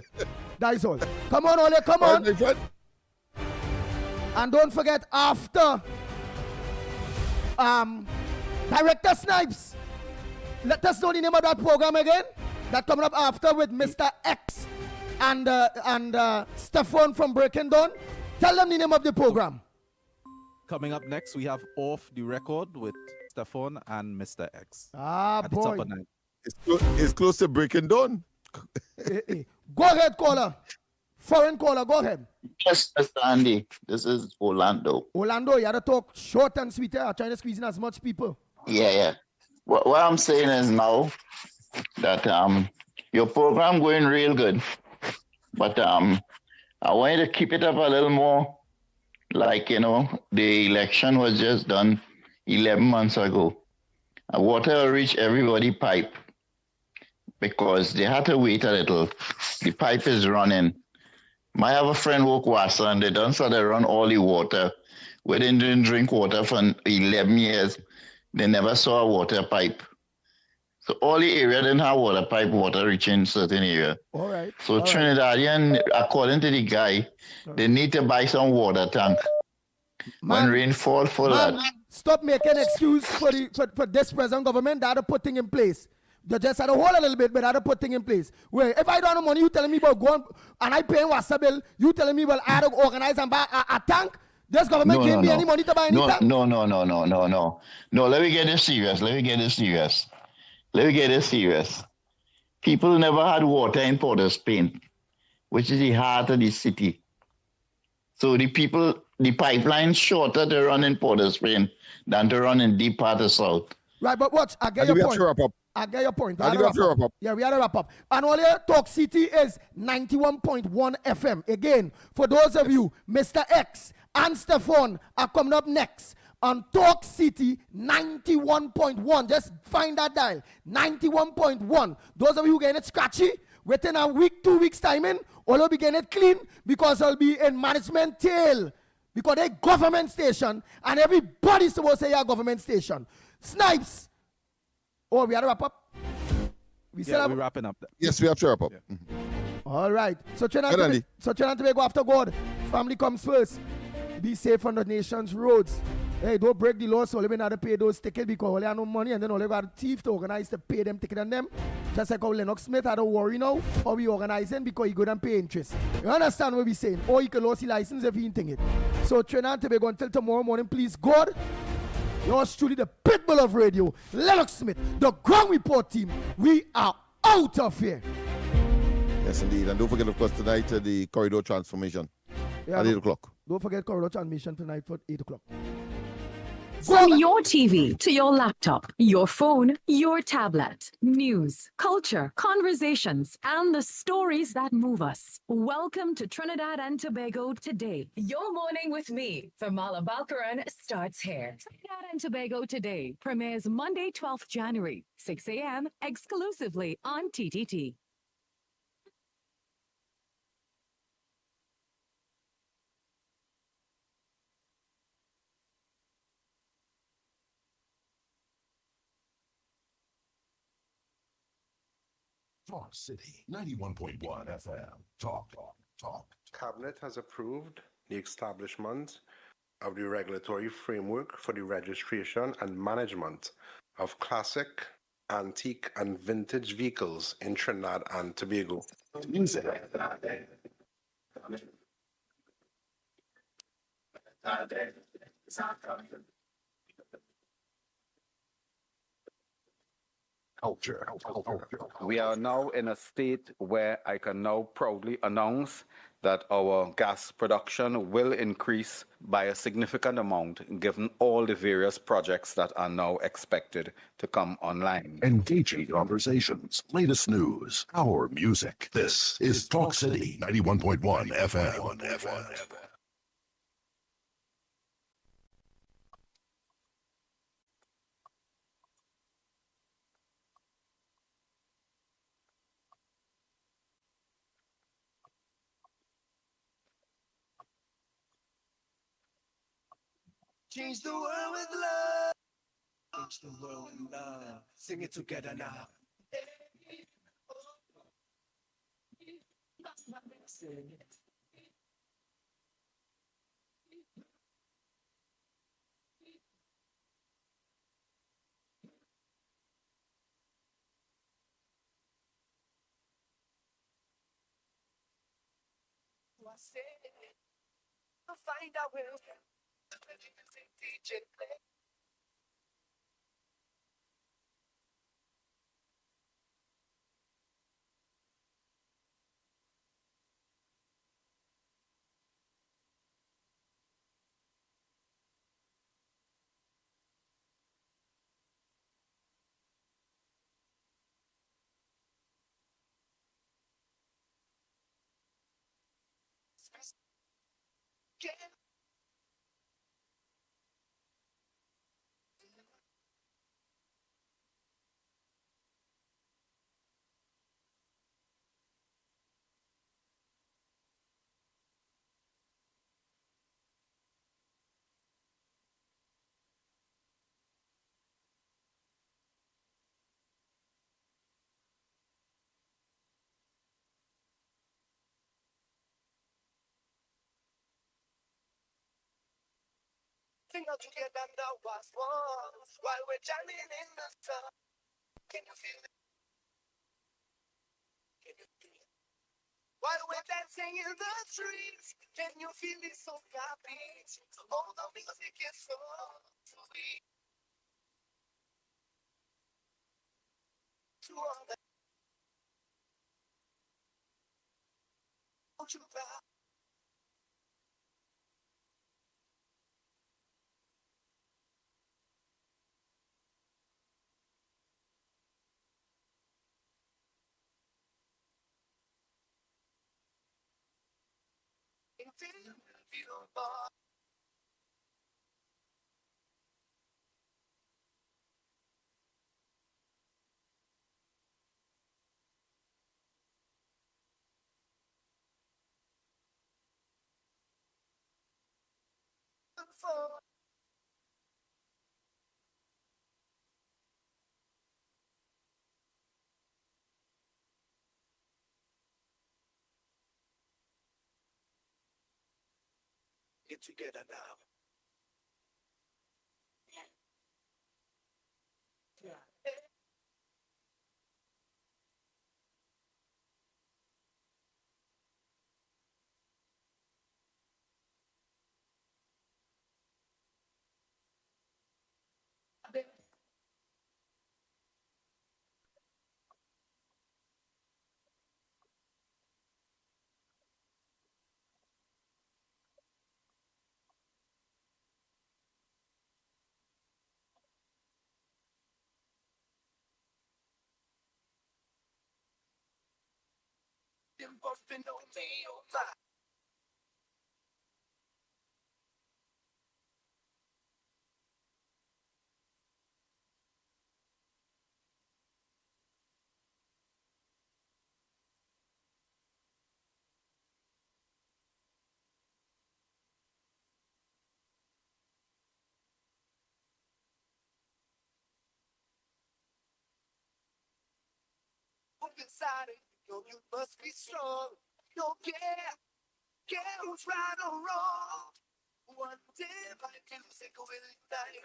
S2: Come on, Ole. Come on. And don't forget, after Director Snipes, let us know the name of that program again. That coming up after with Mr. X and Stefan from Breaking Dawn. Tell them the name of the program.
S9: Coming up next, we have Off the Record with Stefan and Mr. X.
S2: Boy.
S1: It's close to Breaking Dawn.
S2: Go ahead, caller. Foreign caller, go ahead.
S8: Yes, Mr. Andy. This is Orlando.
S2: Orlando, you had to talk short and sweet. I'm trying to squeeze in as much people.
S8: Yeah. What I'm saying is now that your program going real good, but I want you to keep it up a little more. Like, the election was just done 11 months ago. Water will reach everybody pipe because they had to wait a little. The pipe is running. I have a friend who Wassa, and they done so they run all the water. We didn't drink water for 11 years. They never saw a water pipe. So all the area didn't have water pipe, water reaching certain area.
S2: All right.
S8: So Trinidadian, according to the guy, they need to buy some water tank. When rain fall for that.
S2: Stop making excuse for this present government that are putting in place. They just had to hold a little bit, but I had to put things in place. Where if I don't have money, you telling me about going and I paying Wassa bill, you telling me, well, I had to organize and buy a tank? This government gave me any money to buy any tank?
S8: No. Let me get this serious. People never had water in Port of Spain, which is the heart of the city. So the pipeline shorter to run in Port of Spain than to run in deep part of South.
S2: Right, but watch, I get your point. I get your point. Yeah, we had to wrap up. And all your Talk City is 91.1 FM. Again, for those of you, Mr. X and Stefan are coming up next on Talk City 91.1. Just find that dial, 91.1. Those of you who getting it scratchy, within a week, 2 weeks time in, all will be getting it clean because I'll be in management tail. Because they government station and everybody's supposed to say a government station. Snipes. Oh, we had to wrap up?
S9: We're wrapping up.
S1: Yes, we have to wrap up.
S9: Yeah.
S2: All right. So Trinidad and Tobago after God. Family comes first. Be safe on the nation's roads. Hey, don't break the law, so they not to pay those tickets because all they have no money and then all they got a thief to organize to pay them ticket and them. Just like how Lennox Smith had to worry now how we organizing because he go and pay interest. You understand what we saying? Or he can lose his license if he ain't think it. So Trinidad and Tobago until tomorrow morning, please God. Yours truly, the pitbull of radio, Lennox Smith, the ground report team. We are out of here.
S1: Yes, indeed. And don't forget, of course, tonight, the corridor transformation at 8 o'clock.
S2: Don't forget corridor transmission tonight for 8 o'clock.
S11: From your TV to your laptop, your phone, your tablet, news, culture, conversations, and the stories that move us. Welcome to Trinidad and Tobago Today. Your morning with me, Thermala Balkaran, starts here. Trinidad and Tobago Today premieres Monday, 12th January, 6 a.m. exclusively on TTT.
S12: Talk City 91.1 FM. Talk.
S6: Cabinet has approved the establishment of the regulatory framework for the registration and management of classic, antique, and vintage vehicles in Trinidad and Tobago.
S12: Music. Culture.
S14: We are now in a state where I can now proudly announce that our gas production will increase by a significant amount given all the various projects that are now expected to come online.
S12: Engaging conversations. Latest news. Our music. This is Talk City 91.1 FM.
S3: Change the world with love. Change the world with love. Sing it together now. I'll find out where DJ play. Sing out together now as one while we're jamming in the sun. Can you feel it? Can you feel it? While we're dancing in the streets, can you feel it so happy? All the music is so sweet. To all the don't you cry. Get together now. Yeah. Them bumping on me, oh my. inside it. You must be strong. Don't care who's right or wrong. One day my music will ignite.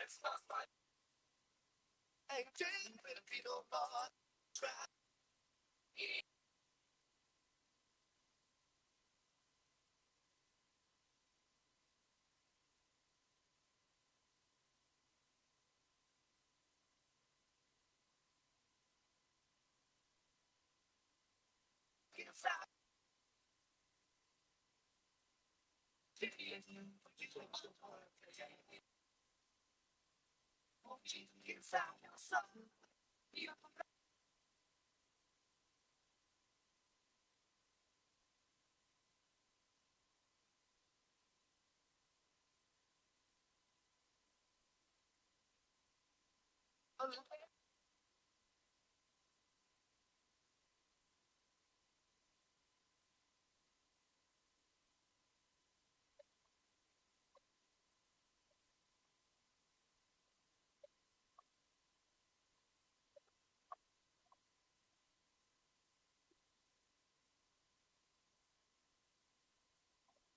S3: And there will be no more. Try. Inside. Inside your soul.